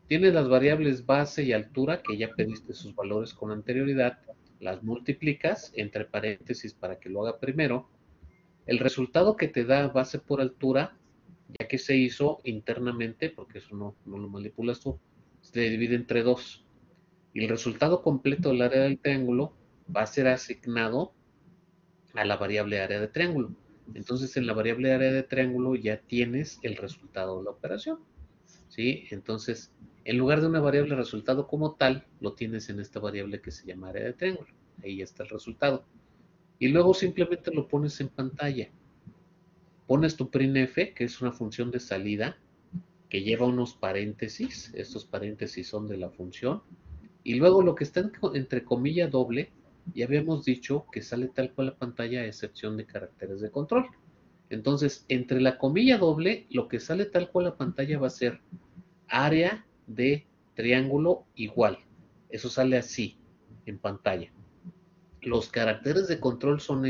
Tienes las variables base y altura que ya pediste sus valores con anterioridad, las multiplicas entre paréntesis para que lo haga primero. El resultado que te da base por altura, ya que se hizo internamente, porque eso no lo manipulas tú, se divide entre 2. Y el resultado completo del área del triángulo va a ser asignado a la variable área de triángulo. Entonces, en la variable área de triángulo ya tienes el resultado de la operación. ¿Sí? Entonces, en lugar de una variable resultado como tal, lo tienes en esta variable que se llama área de triángulo. Ahí está el resultado. Y luego simplemente lo pones en pantalla. Pones tu printf, que es una función de salida, que lleva unos paréntesis. Estos paréntesis son de la función. Y luego lo que está entre comilla doble, ya habíamos dicho que sale tal cual la pantalla a excepción de caracteres de control. Entonces, entre la comilla doble, lo que sale tal cual la pantalla va a ser área de triángulo, igual. Eso sale así en pantalla. Los caracteres de control son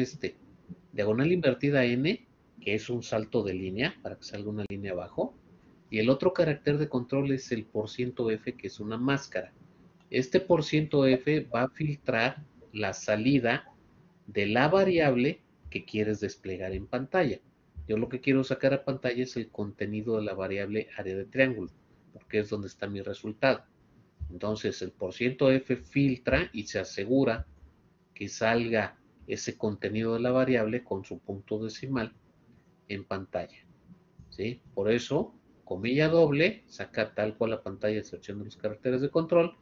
diagonal invertida N, que es un salto de línea, para que salga una línea abajo, y el otro carácter de control es el %F, que es una máscara. Este %F va a filtrar la salida de la variable que quieres desplegar en pantalla. Yo lo que quiero sacar a pantalla es el contenido de la variable área de triángulo, porque es donde está mi resultado. Entonces el %F filtra y se asegura que salga ese contenido de la variable con su punto decimal en pantalla. ¿Sí? Por eso, comilla doble, saca tal cual la pantalla de selección de los caracteres de control,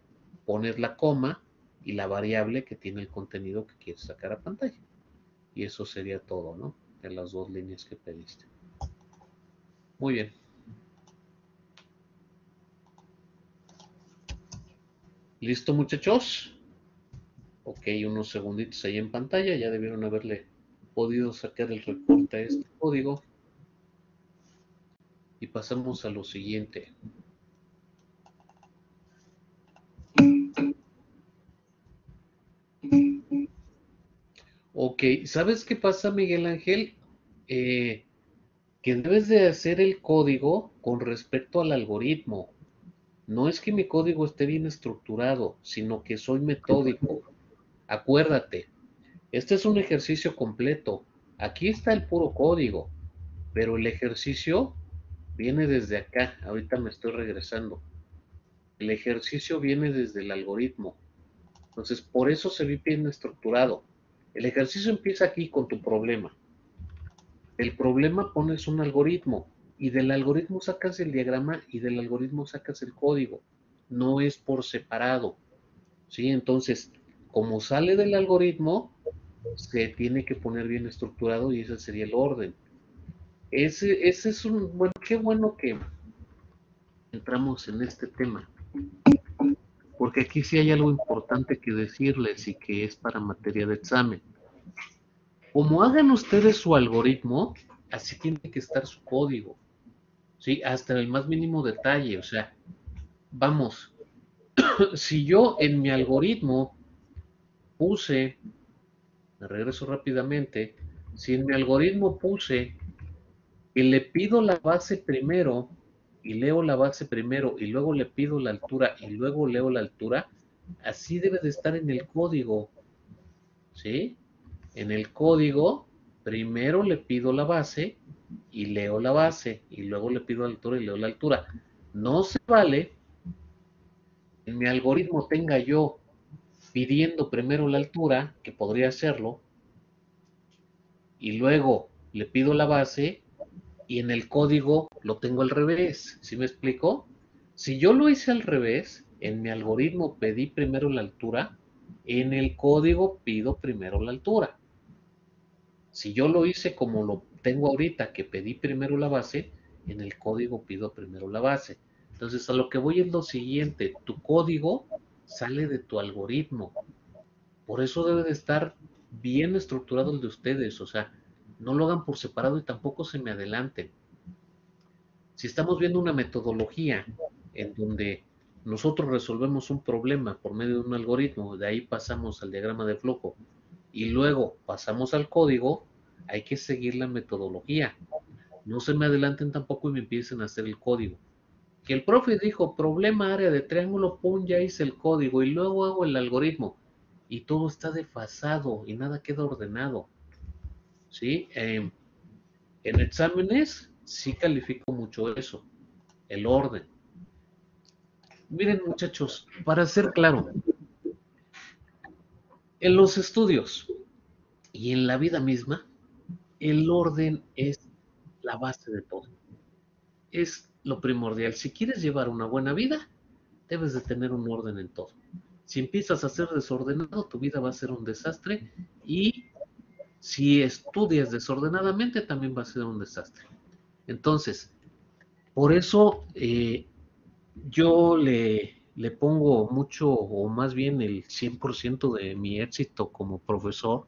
pones la coma y la variable que tiene el contenido que quieres sacar a pantalla. Y eso sería todo, ¿no? De las dos líneas que pediste. Muy bien. ¿Listo, muchachos? Ok, unos segunditos ahí en pantalla. Ya debieron haberle podido sacar el reporte a este código. Y pasamos a lo siguiente. Ok, ¿sabes qué pasa, Miguel Ángel? Que debes de hacer el código con respecto al algoritmo. No es que mi código esté bien estructurado, sino que soy metódico. Acuérdate, este es un ejercicio completo. Aquí está el puro código, pero el ejercicio viene desde acá. Ahorita me estoy regresando. El ejercicio viene desde el algoritmo. Entonces, por eso se ve bien estructurado. El ejercicio empieza aquí con tu problema. El problema pones un algoritmo y del algoritmo sacas el diagrama y del algoritmo sacas el código. No es por separado. ¿Sí? Entonces, como sale del algoritmo, se tiene que poner bien estructurado y ese sería el orden. Ese es un, bueno, qué bueno que entramos en este tema, porque aquí sí hay algo importante que decirles y que es para materia de examen. Como hagan ustedes su algoritmo, así tiene que estar su código, ¿sí? Hasta el más mínimo detalle, o sea, vamos, si yo en mi algoritmo puse, me regreso rápidamente, si en mi algoritmo puse y le pido la base primero y leo la base primero y luego le pido la altura y luego leo la altura, así debe de estar en el código, ¿sí? En el código, primero le pido la base y leo la base y luego le pido la altura y leo la altura. No se vale que en mi algoritmo tenga yo pidiendo primero la altura, que podría hacerlo, y luego le pido la base y en el código lo tengo al revés. ¿Sí me explico? Si yo lo hice al revés, en mi algoritmo pedí primero la altura, en el código pido primero la altura. Si yo lo hice como lo tengo ahorita, que pedí primero la base, en el código pido primero la base. Entonces, a lo que voy es lo siguiente, tu código sale de tu algoritmo. Por eso debe de estar bien estructurado el de ustedes, o sea, no lo hagan por separado y tampoco se me adelanten. Si estamos viendo una metodología en donde nosotros resolvemos un problema por medio de un algoritmo, de ahí pasamos al diagrama de flujo y luego pasamos al código, hay que seguir la metodología. No se me adelanten tampoco y me empiecen a hacer el código. Que el profe dijo problema área de triángulo, pum, ya hice el código y luego hago el algoritmo. Y todo está desfasado y nada queda ordenado. ¿Sí? En exámenes sí califico mucho eso, el orden. Miren muchachos, para ser claro, en los estudios y en la vida misma, el orden es la base de todo. Es lo primordial. Si quieres llevar una buena vida, debes de tener un orden en todo. Si empiezas a ser desordenado, tu vida va a ser un desastre y si estudias desordenadamente, también va a ser un desastre. Entonces, por eso yo le pongo mucho, o más bien el 100% de mi éxito como profesor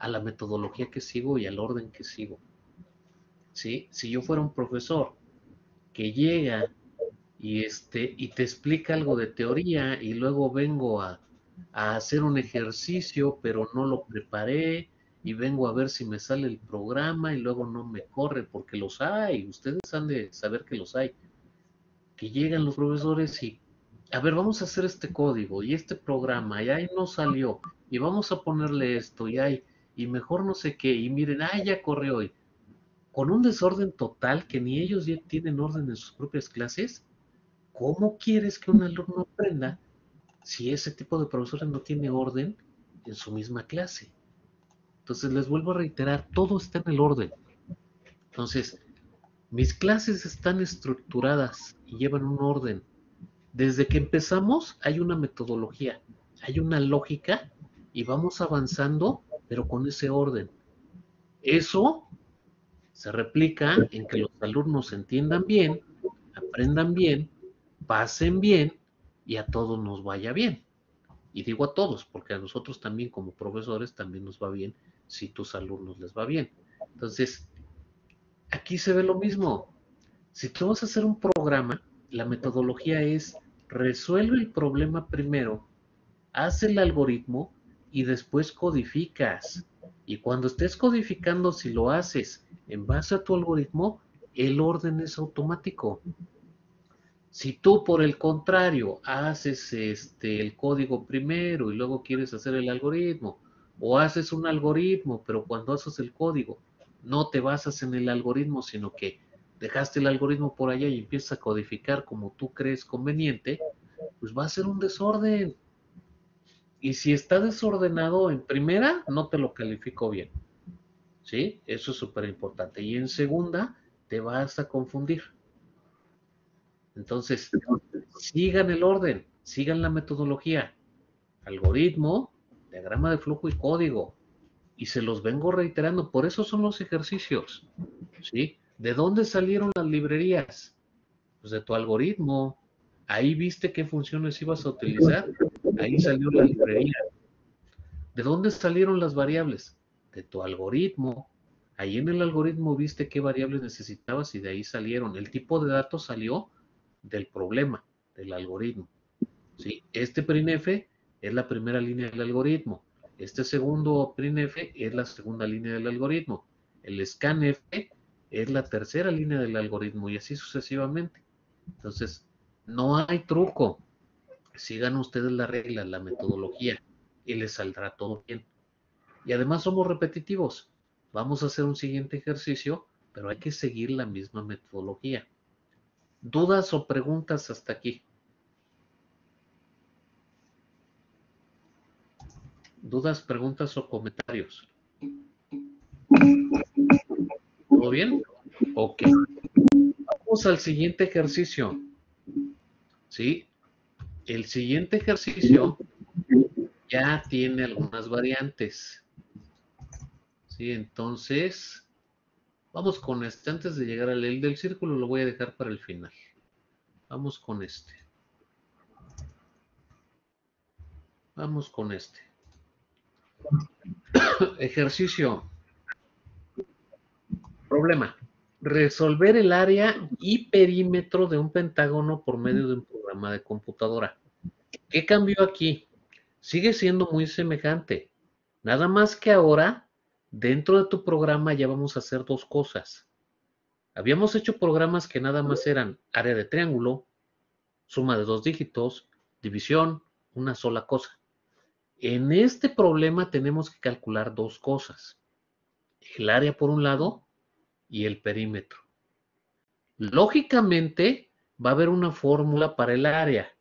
a la metodología que sigo y al orden que sigo. ¿Sí? Si yo fuera un profesor que llega y te explica algo de teoría y luego vengo a hacer un ejercicio, pero no lo preparé y vengo a ver si me sale el programa y luego no me corre porque los hay, ustedes han de saber que los hay, que llegan los profesores y, a ver, vamos a hacer este código y este programa y ahí no salió y vamos a ponerle esto y ahí, y mejor no sé qué, y miren, ya corrió hoy, con un desorden total que ni ellos ya tienen orden en sus propias clases. ¿Cómo quieres que un alumno aprenda si ese tipo de profesores no tiene orden en su misma clase? Entonces les vuelvo a reiterar, todo está en el orden. Entonces, mis clases están estructuradas y llevan un orden. Desde que empezamos hay una metodología, hay una lógica y vamos avanzando, pero con ese orden. Eso se replica en que los alumnos entiendan bien, aprendan bien, pasen bien y a todos nos vaya bien. Y digo a todos, porque a nosotros también como profesores también nos va bien si tus alumnos les va bien. Entonces, aquí se ve lo mismo. Si tú vas a hacer un programa, la metodología es resuelve el problema primero, haz el algoritmo y después codificas. Y cuando estés codificando, si lo haces en base a tu algoritmo, el orden es automático. Si tú, por el contrario, haces el código primero y luego quieres hacer el algoritmo, o haces un algoritmo, pero cuando haces el código no te basas en el algoritmo, sino que dejaste el algoritmo por allá y empiezas a codificar como tú crees conveniente, pues va a ser un desorden. Y si está desordenado en primera, no te lo califico bien. ¿Sí? Eso es súper importante. Y en segunda, te vas a confundir. Entonces, sigan el orden, sigan la metodología, algoritmo, diagrama de flujo y código. Y se los vengo reiterando, por eso son los ejercicios. ¿Sí? ¿De dónde salieron las librerías? Pues de tu algoritmo. Ahí viste qué funciones ibas a utilizar. Ahí salió la librería. ¿De dónde salieron las variables? De tu algoritmo. Ahí en el algoritmo viste qué variables necesitabas y de ahí salieron. El tipo de datos salió del problema, del algoritmo. ¿Sí? Este printf es la primera línea del algoritmo. Este segundo printf es la segunda línea del algoritmo. El scanf es la tercera línea del algoritmo y así sucesivamente. Entonces, no hay truco. Sigan ustedes las reglas, la metodología y les saldrá todo bien. Y además somos repetitivos. Vamos a hacer un siguiente ejercicio, pero hay que seguir la misma metodología. ¿Dudas o preguntas hasta aquí? ¿Dudas, preguntas o comentarios? ¿Todo bien? Ok. Vamos al siguiente ejercicio. ¿Sí? El siguiente ejercicio ya tiene algunas variantes. ¿Sí? Entonces, vamos con este. Antes de llegar al del círculo, lo voy a dejar para el final. Vamos con este. Vamos con este. Ejercicio. Problema. Resolver el área y perímetro de un pentágono por medio de un programa de computadora. ¿Qué cambió aquí? Sigue siendo muy semejante. Nada más que ahora, dentro de tu programa ya vamos a hacer dos cosas. Habíamos hecho programas que nada más eran área de triángulo, suma de dos dígitos, división, una sola cosa. En este problema tenemos que calcular dos cosas. El área por un lado y el perímetro. Lógicamente, va a haber una fórmula para el área.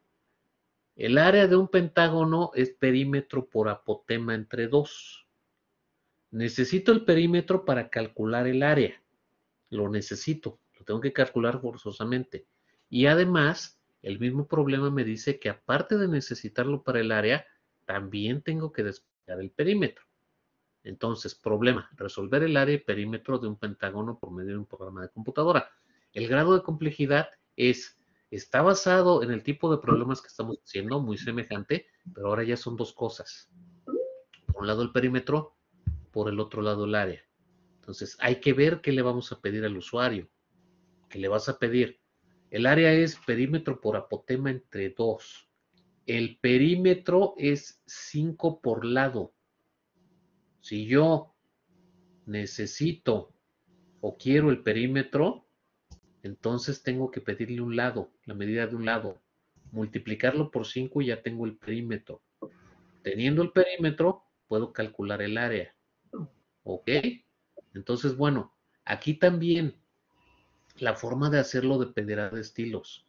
El área de un pentágono es perímetro por apotema entre 2. Necesito el perímetro para calcular el área. Lo necesito, lo tengo que calcular forzosamente. Y además, el mismo problema me dice que aparte de necesitarlo para el área, también tengo que despejar el perímetro. Entonces, problema, resolver el área y perímetro de un pentágono por medio de un programa de computadora. El grado de complejidad está basado en el tipo de problemas que estamos haciendo, muy semejante, pero ahora ya son dos cosas. Por un lado el perímetro, por el otro lado el área. Entonces, hay que ver qué le vamos a pedir al usuario. ¿Qué le vas a pedir? El área es perímetro por apotema entre 2. El perímetro es 5 por lado. Si yo necesito o quiero el perímetro, entonces tengo que pedirle un lado, la medida de un lado. Multiplicarlo por 5 y ya tengo el perímetro. Teniendo el perímetro, puedo calcular el área. ¿Ok? Entonces, bueno, aquí también la forma de hacerlo dependerá de estilos.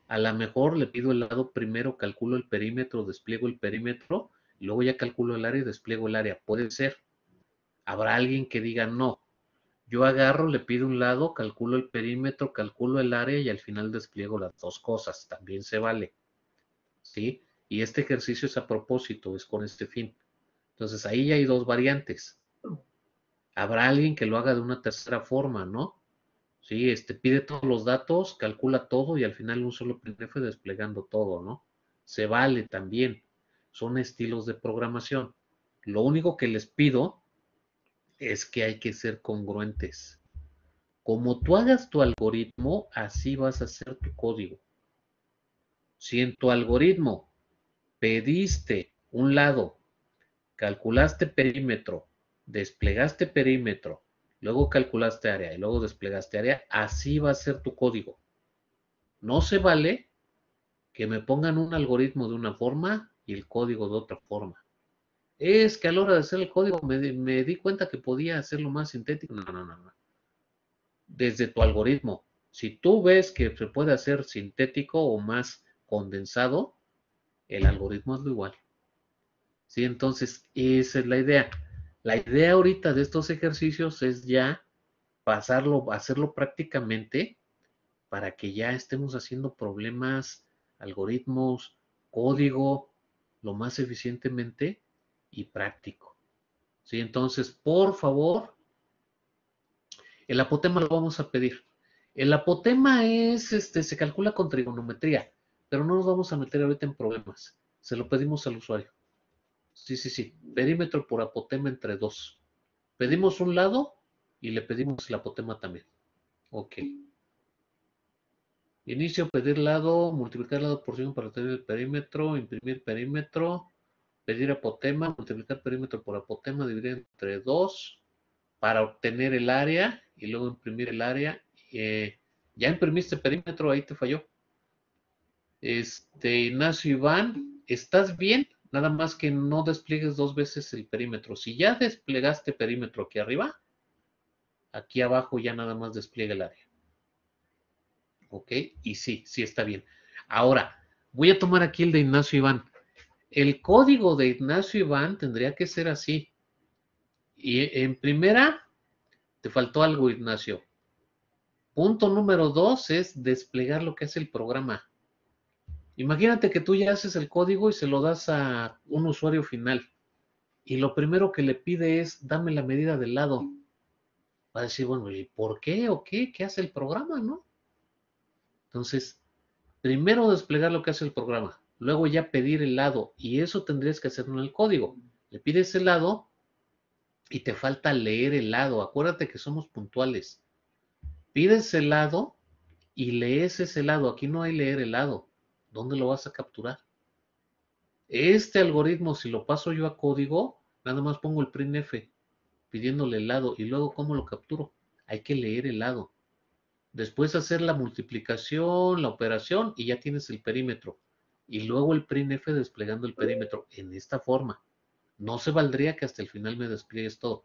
A lo mejor le pido el lado primero, calculo el perímetro, despliego el perímetro, y luego ya calculo el área y despliego el área. Puede ser. Habrá alguien que diga no. Yo agarro, le pido un lado, calculo el perímetro, calculo el área y al final despliego las dos cosas. También se vale. ¿Sí? Y este ejercicio es a propósito, es con este fin. Entonces ahí ya hay dos variantes. Habrá alguien que lo haga de una tercera forma, ¿no? Sí, pide todos los datos, calcula todo y al final un solo printf desplegando todo, ¿no? Se vale también. Son estilos de programación. Lo único que les pido es que hay que ser congruentes. Como tú hagas tu algoritmo, así vas a hacer tu código. Si en tu algoritmo pediste un lado, calculaste perímetro, desplegaste perímetro, luego calculaste área y luego desplegaste área, así va a ser tu código. No se vale que me pongan un algoritmo de una forma y el código de otra forma. Es que a la hora de hacer el código me di cuenta que podía hacerlo más sintético. No, no, no, no. Desde tu algoritmo, si tú ves que se puede hacer sintético o más condensado, el algoritmo es lo igual. ¿Sí? Entonces, esa es la idea. La idea ahorita de estos ejercicios es ya pasarlo, hacerlo prácticamente para que ya estemos haciendo problemas, algoritmos, código, lo más eficientemente y práctico. ¿Sí? Entonces, por favor, el apotema lo vamos a pedir. El apotema se calcula con trigonometría, pero no nos vamos a meter ahorita en problemas. Se lo pedimos al usuario. Sí, sí, sí. Perímetro por apotema entre 2. Pedimos un lado y le pedimos el apotema también. Ok. Inicio, pedir lado, multiplicar lado por 5 para obtener el perímetro, imprimir perímetro, pedir apotema, multiplicar perímetro por apotema, dividir entre 2 para obtener el área y luego imprimir el área. Ya imprimiste perímetro, ahí te falló. Ignacio Iván, ¿estás bien? Nada más que no despliegues dos veces el perímetro. Si ya desplegaste perímetro aquí arriba, aquí abajo ya nada más despliega el área. ¿Ok? Y sí, sí está bien. Ahora, voy a tomar aquí el de Ignacio Iván. El código de Ignacio Iván tendría que ser así. Y en primera, te faltó algo, Ignacio. Punto número 2 es desplegar lo que hace el programa. Imagínate que tú ya haces el código y se lo das a un usuario final. Y lo primero que le pide es, dame la medida del lado. Va a decir, bueno, ¿y por qué o qué? ¿Qué hace el programa, no? Entonces, primero desplegar lo que hace el programa, luego ya pedir el lado, y eso tendrías que hacerlo en el código. Le pides el lado y te falta leer el lado. Acuérdate que somos puntuales. Pides el lado y lees ese lado. Aquí no hay leer el lado. ¿Dónde lo vas a capturar? Este algoritmo, si lo paso yo a código, nada más pongo el printf pidiéndole el lado y luego ¿cómo lo capturo? Hay que leer el lado. Después hacer la multiplicación, la operación y ya tienes el perímetro. Y luego el printf desplegando el perímetro en esta forma. No se valdría que hasta el final me despliegues todo.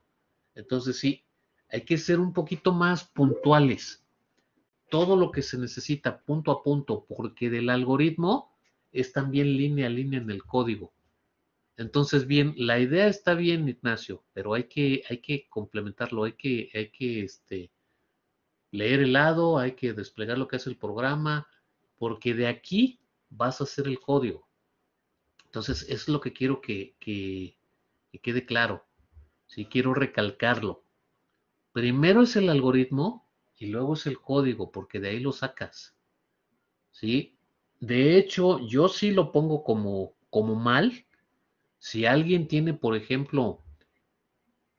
Entonces sí, hay que ser un poquito más puntuales. Todo lo que se necesita punto a punto, porque del algoritmo es también línea a línea en el código. Entonces, bien, la idea está bien, Ignacio, pero hay que complementarlo, hay que leer el lado, hay que desplegar lo que hace el programa, porque de aquí vas a hacer el código. Entonces, es lo que quiero que quede claro. Sí, quiero recalcarlo. Primero es el algoritmo y luego es el código, porque de ahí lo sacas. ¿Sí? De hecho, yo sí lo pongo como mal. Si alguien tiene, por ejemplo,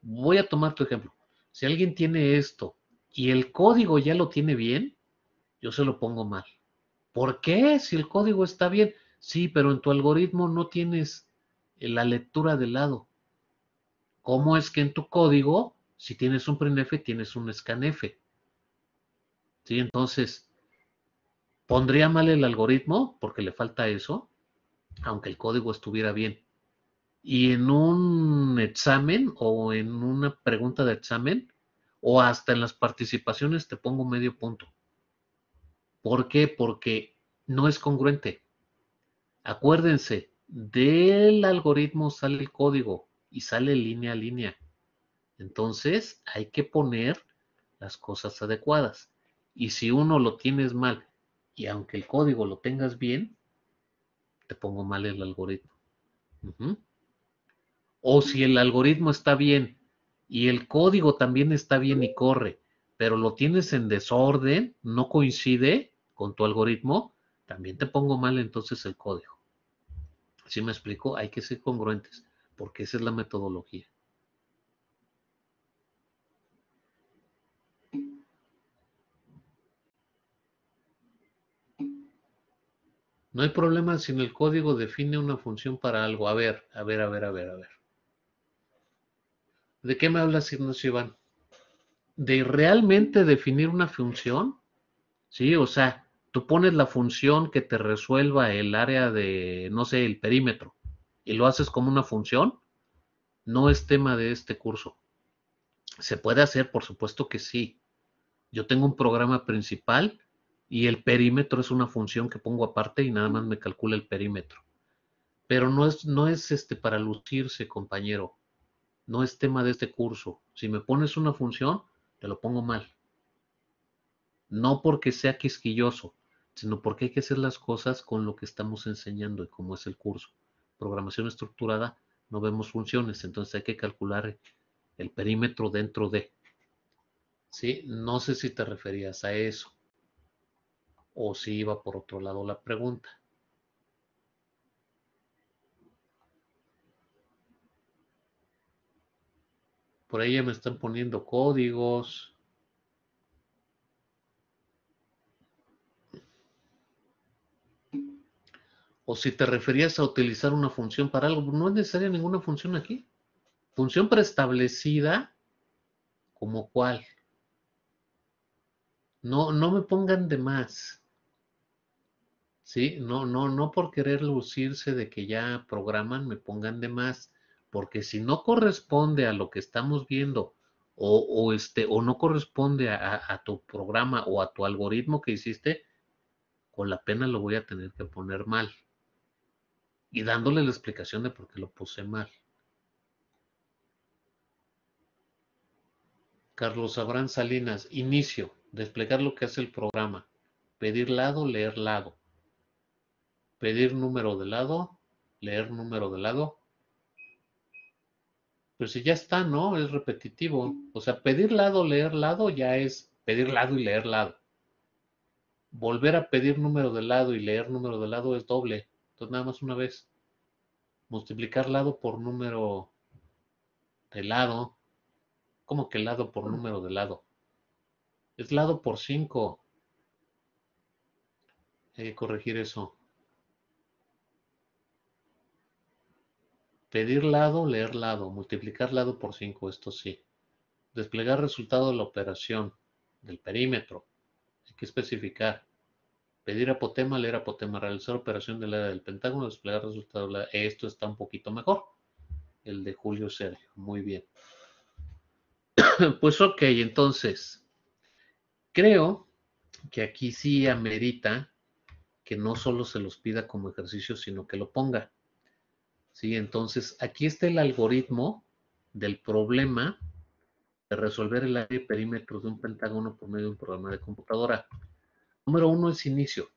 voy a tomar tu ejemplo. Si alguien tiene esto y el código ya lo tiene bien, yo se lo pongo mal. ¿Por qué? Si el código está bien. Sí, pero en tu algoritmo no tienes la lectura de lado. ¿Cómo es que en tu código, si tienes un printf, tienes un scanf? ¿Sí? Entonces, ¿pondría mal el algoritmo porque le falta eso? Aunque el código estuviera bien. Y en un examen o en una pregunta de examen o hasta en las participaciones te pongo medio punto. ¿Por qué? Porque no es congruente. Acuérdense, del algoritmo sale el código y sale línea a línea. Entonces hay que poner las cosas adecuadas. Y si uno lo tienes mal y aunque el código lo tengas bien, te pongo mal el algoritmo. Uh-huh. O si el algoritmo está bien y el código también está bien y corre, pero lo tienes en desorden, no coincide con tu algoritmo, también te pongo mal entonces el código. ¿Sí me explico? Hay que ser congruentes, porque esa es la metodología. No hay problema si en el código define una función para algo. A ver. ¿De qué me hablas, Ignacio Iván? ¿De realmente definir una función? Sí, o sea, tú pones la función que te resuelva el área de, no sé, el perímetro, y lo haces como una función, no es tema de este curso. ¿Se puede hacer? Por supuesto que sí. Yo tengo un programa principal y el perímetro es una función que pongo aparte y nada más me calcula el perímetro. Pero no es para lucirse, compañero. No es tema de este curso. Si me pones una función, te lo pongo mal. No porque sea quisquilloso, sino porque hay que hacer las cosas con lo que estamos enseñando y como es el curso. Programación estructurada, no vemos funciones, entonces hay que calcular el perímetro dentro de. ¿Sí? No sé si te referías a eso o si iba por otro lado la pregunta. Por ahí ya me están poniendo códigos. O si te referías a utilizar una función para algo, no es necesaria ninguna función aquí. Función preestablecida, ¿como cuál? No, no me pongan de más. ¿Sí? No por querer lucirse de que ya programan, me pongan de más. Porque si no corresponde a lo que estamos viendo, o no corresponde a tu programa o a tu algoritmo que hiciste, con la pena lo voy a tener que poner mal. Y dándole la explicación de por qué lo puse mal. Carlos Abraham Salinas, inicio, desplegar lo que hace el programa, pedir lado, leer lado, pedir número de lado, leer número de lado. Pero si ya está, ¿no? Es repetitivo. O sea, pedir lado, leer lado ya es pedir lado y leer lado. Volver a pedir número de lado y leer número de lado es doble. Entonces nada más una vez. Multiplicar lado por número de lado. ¿Cómo que lado por número de lado? Es lado por 5. Hay que corregir eso. Pedir lado, leer lado. Multiplicar lado por 5, esto sí. Desplegar resultado de la operación del perímetro. Hay que especificar. Pedir apotema, leer apotema, realizar operación del área del pentágono, desplegar resultado. Esto está un poquito mejor. El de Julio Sergio. Muy bien. Pues ok, entonces, creo que aquí sí amerita que no solo se los pida como ejercicio, sino que lo ponga. ¿Sí? Entonces, aquí está el algoritmo del problema de resolver el área y perímetro de un pentágono por medio de un programa de computadora. Número 1 es inicio.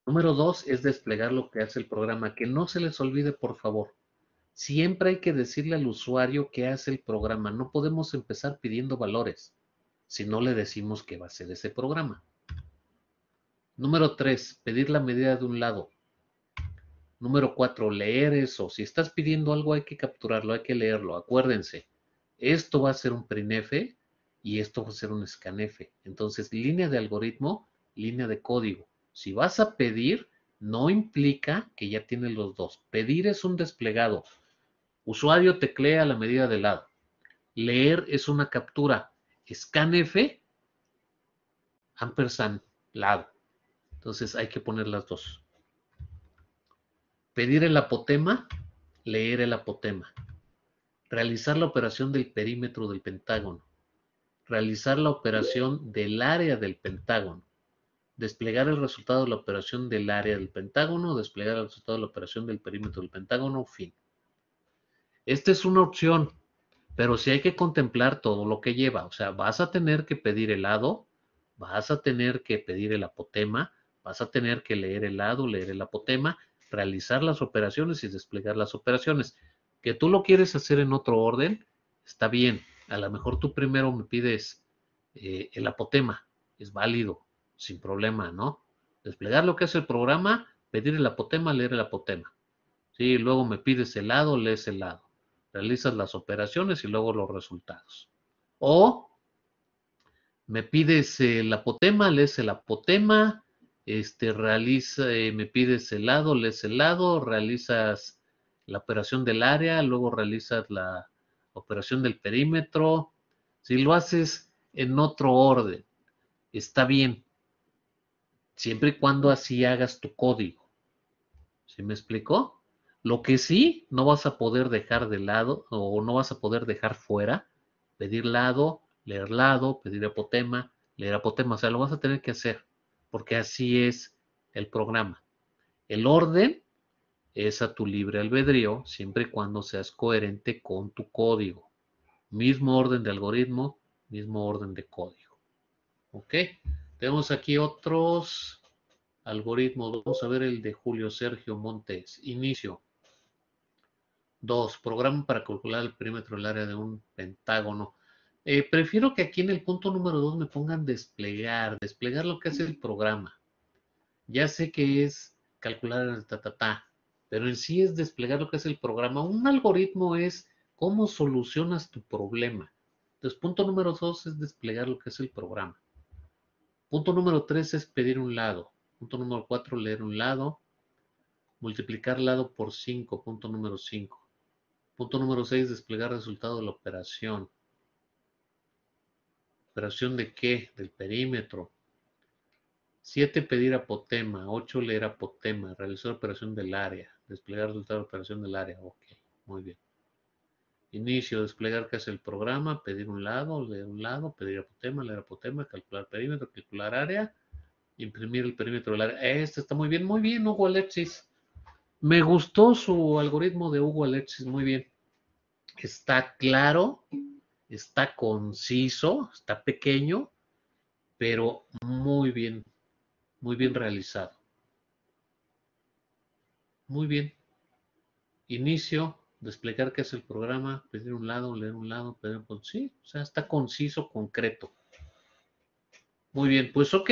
Número 2 es desplegar lo que hace el programa. Que no se les olvide, por favor. Siempre hay que decirle al usuario qué hace el programa. No podemos empezar pidiendo valores si no le decimos qué va a ser ese programa. Número 3, pedir la medida de un lado. Número 4, leer eso. Si estás pidiendo algo hay que capturarlo, hay que leerlo. Acuérdense, esto va a ser un printf y esto va a ser un scanf. Entonces, línea de algoritmo línea de código. Si vas a pedir, no implica que ya tienes los dos. Pedir es un desplegado. Usuario teclea la medida de lado. Leer es una captura. Scanf, ampersand, lado. Entonces hay que poner las dos. Pedir el apotema, leer el apotema. Realizar la operación del perímetro del pentágono. Realizar la operación del área del pentágono. Desplegar el resultado de la operación del área del pentágono. Desplegar el resultado de la operación del perímetro del pentágono. Fin. Esta es una opción, pero sí hay que contemplar todo lo que lleva. O sea, vas a tener que pedir el lado, vas a tener que pedir el apotema, vas a tener que leer el lado, leer el apotema, realizar las operaciones y desplegar las operaciones. Que tú lo quieres hacer en otro orden, está bien. A lo mejor tú primero me pides el apotema, es válido, sin problema, ¿no? Desplegar lo que hace el programa, pedir el apotema, leer el apotema. Sí, luego me pides el lado, lees el lado. Realizas las operaciones y luego los resultados. O me pides el apotema, lees el apotema, me pides el lado, lees el lado, realizas la operación del área, luego realizas la operación del perímetro. Si lo haces en otro orden, está bien, siempre y cuando así hagas tu código. ¿Sí me explicó? Lo que sí, no vas a poder dejar de lado o no vas a poder dejar fuera, pedir lado, pedir apotema, leer apotema. O sea, lo vas a tener que hacer porque así es el programa. El orden es a tu libre albedrío siempre y cuando seas coherente con tu código. Mismo orden de algoritmo, mismo orden de código. ¿Ok? Tenemos aquí otros algoritmos. Vamos a ver el de Julio Sergio Montes. Inicio. 2. Programa para calcular el perímetro del área de un pentágono. Prefiero que aquí en el punto número 2 me pongan desplegar lo que hace el programa. Ya sé que es calcular el pero en sí es desplegar lo que hace el programa. Un algoritmo es cómo solucionas tu problema. Entonces, punto número 2 es desplegar lo que es el programa. Punto número 3 es pedir un lado. Punto número 4, leer un lado. Multiplicar lado por 5. Punto número 5. Punto número 6, desplegar resultado de la operación. ¿Operación de qué? Del perímetro. 7, pedir apotema. 8, leer apotema. Realizar operación del área. Desplegar resultado de la operación del área. Ok, muy bien. Inicio, desplegar qué es el programa, pedir un lado, pedir apotema, leer apotema, calcular perímetro, calcular área, imprimir el perímetro del área. Este está muy bien, Hugo Alexis. Me gustó su algoritmo de Hugo Alexis, muy bien. Está claro, está conciso, está pequeño, pero muy bien realizado. Muy bien. Inicio, desplegar qué es el programa, pedir un lado, leer un lado, pedir un... Sí, o sea, está conciso, concreto. Muy bien, pues ok.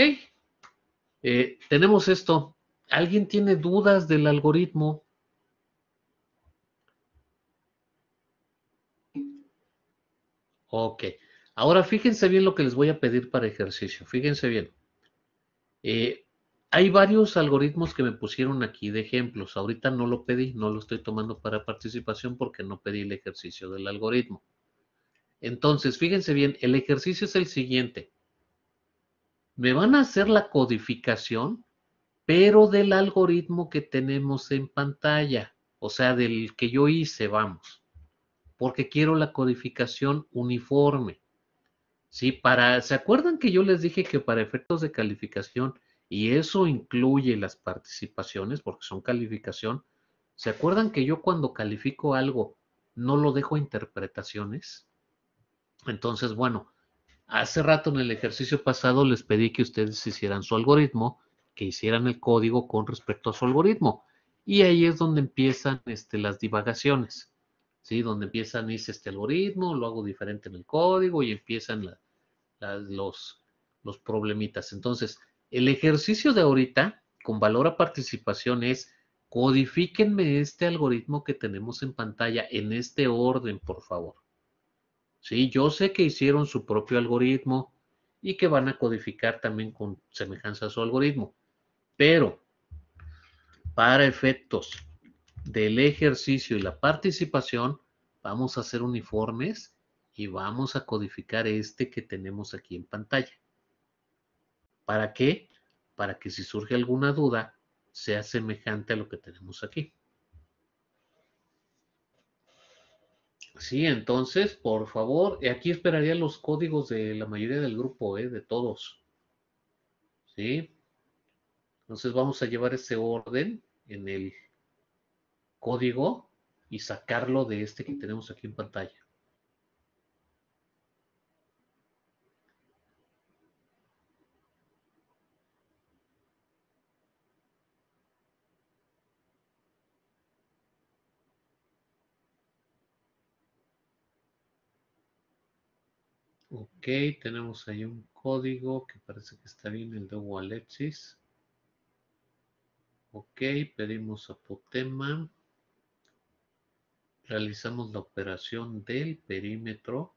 Tenemos esto. ¿Alguien tiene dudas del algoritmo? Ok. Ahora fíjense bien lo que les voy a pedir para ejercicio. Fíjense bien. Hay varios algoritmos que me pusieron aquí de ejemplos. Ahorita no lo pedí, no lo estoy tomando para participación porque no pedí el ejercicio del algoritmo. Entonces, fíjense bien, el ejercicio es el siguiente. Me van a hacer la codificación, pero del algoritmo que tenemos en pantalla. O sea, del que yo hice, vamos. Porque quiero la codificación uniforme. Sí, ¿se acuerdan que yo les dije que para efectos de calificación, y eso incluye las participaciones, porque son calificación, ¿se acuerdan que yo cuando califico algo no lo dejo a interpretaciones? Entonces, bueno, hace rato en el ejercicio pasado les pedí que ustedes hicieran su algoritmo, que hicieran el código con respecto a su algoritmo. Y ahí es donde empiezan las divagaciones. ¿Sí? Donde empiezan, hice este algoritmo, lo hago diferente en el código y empiezan los problemitas. Entonces, el ejercicio de ahorita, con valor a participación, es codifíquenme este algoritmo que tenemos en pantalla en este orden, por favor. Sí, yo sé que hicieron su propio algoritmo y que van a codificar también con semejanza a su algoritmo. Pero para efectos del ejercicio y la participación, vamos a hacer uniformes y vamos a codificar este que tenemos aquí en pantalla. ¿Para qué? Para que si surge alguna duda, sea semejante a lo que tenemos aquí. Sí, entonces, por favor, aquí esperaría los códigos de la mayoría del grupo, de todos. ¿Sí? Entonces vamos a llevar ese orden en el código y sacarlo de este que tenemos aquí en pantalla. Ok, tenemos ahí un código que parece que está bien, el de Hugo Alexis. Ok, pedimos apotema. Realizamos la operación del perímetro.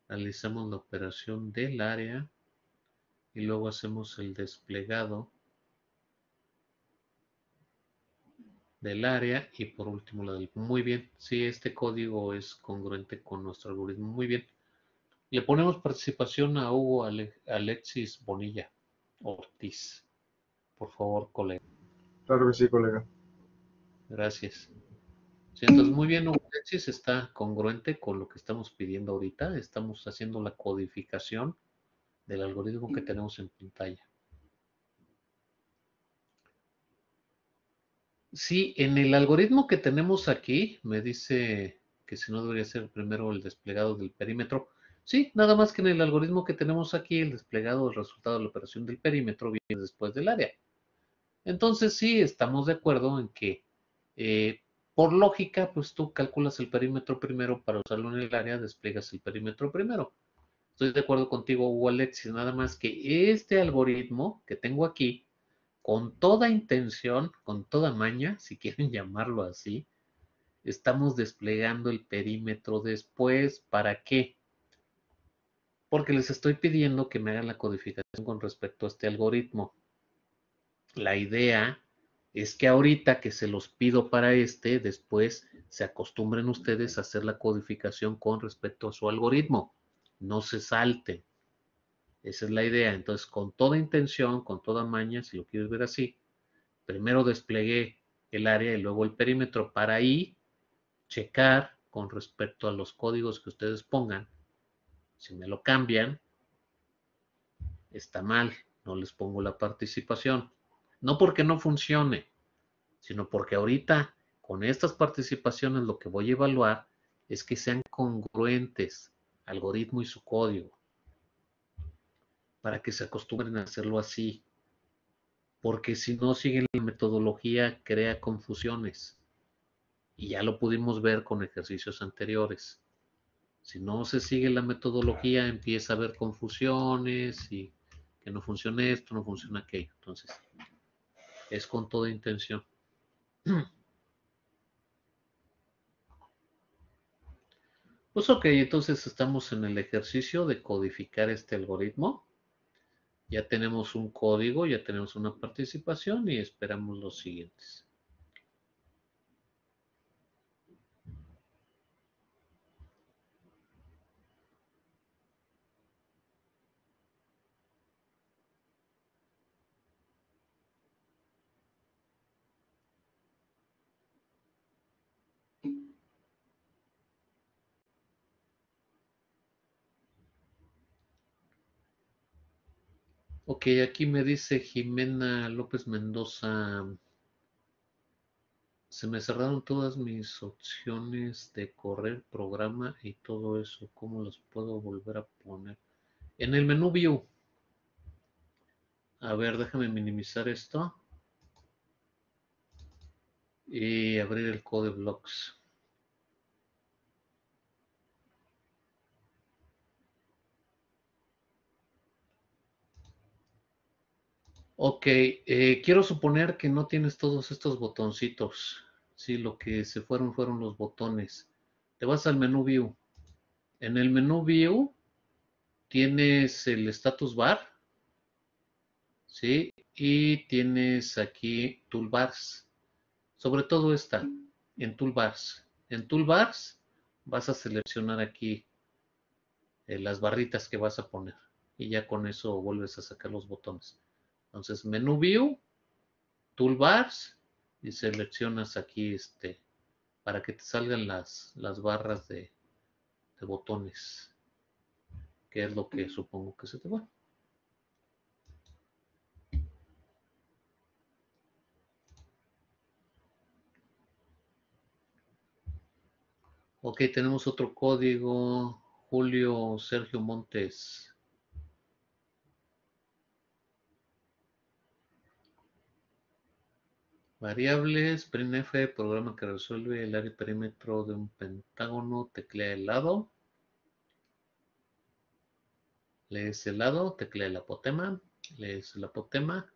Realizamos la operación del área y luego hacemos el desplegado del área y por último la del... Muy bien, sí, este código es congruente con nuestro algoritmo. Muy bien. Le ponemos participación a Hugo Alexis Bonilla Ortiz. Por favor, colega. Claro que sí, colega. Gracias. Sí, entonces, muy bien, Hugo Alexis está congruente con lo que estamos pidiendo ahorita. Estamos haciendo la codificación del algoritmo que tenemos en pantalla. Sí, en el algoritmo que tenemos aquí, me dice que si no debería ser primero el desplegado del perímetro. Sí, nada más que en el algoritmo que tenemos aquí, el desplegado del resultado de la operación del perímetro viene después del área. Entonces sí, estamos de acuerdo en que eh, por lógica, pues tú calculas el perímetro primero para usarlo en el área, despliegas el perímetro primero. Estoy de acuerdo contigo, Hugo Alexis, nada más que este algoritmo que tengo aquí, con toda intención, con toda maña, si quieren llamarlo así, estamos desplegando el perímetro después. ¿Para qué? Porque les estoy pidiendo que me hagan la codificación con respecto a este algoritmo. La idea es que ahorita que se los pido para después se acostumbren ustedes a hacer la codificación con respecto a su algoritmo. No se salten. Esa es la idea. Entonces, con toda intención, con toda maña, si lo quieres ver así, primero desplegué el área y luego el perímetro para ahí checar con respecto a los códigos que ustedes pongan. Si me lo cambian, está mal, no les pongo la participación. No porque no funcione, sino porque ahorita con estas participaciones lo que voy a evaluar es que sean congruentes algoritmo y su código, para que se acostumbren a hacerlo así, porque si no siguen la metodología crea confusiones y ya lo pudimos ver con ejercicios anteriores. Si no se sigue la metodología empieza a haber confusiones y que no funciona esto, no funciona aquello. Entonces, es con toda intención. Pues ok, entonces estamos en el ejercicio de codificar este algoritmo. Ya tenemos un código, ya tenemos una participación y esperamos los siguientes. Ok, aquí me dice Jimena López Mendoza. Se me cerraron todas mis opciones de correr programa y todo eso. ¿Cómo las puedo volver a poner? En el menú View. A ver, déjame minimizar esto. Y abrir el Code Blocks. Ok, quiero suponer que no tienes todos estos botoncitos. Sí, lo que se fueron los botones. Te vas al menú View. En el menú View tienes el status bar, ¿sí? Y tienes aquí Toolbars. Sobre todo está en Toolbars. En Toolbars vas a seleccionar aquí las barritas que vas a poner. Y ya con eso vuelves a sacar los botones. Entonces, menú View, Toolbars, y seleccionas aquí para que te salgan las barras de botones, que es lo que supongo que se te va. Ok, tenemos otro código. Julio Sergio Montes. Variables, printf, programa que resuelve el área y perímetro de un pentágono, teclea el lado. Lees el lado, teclea el apotema. Lees el apotema.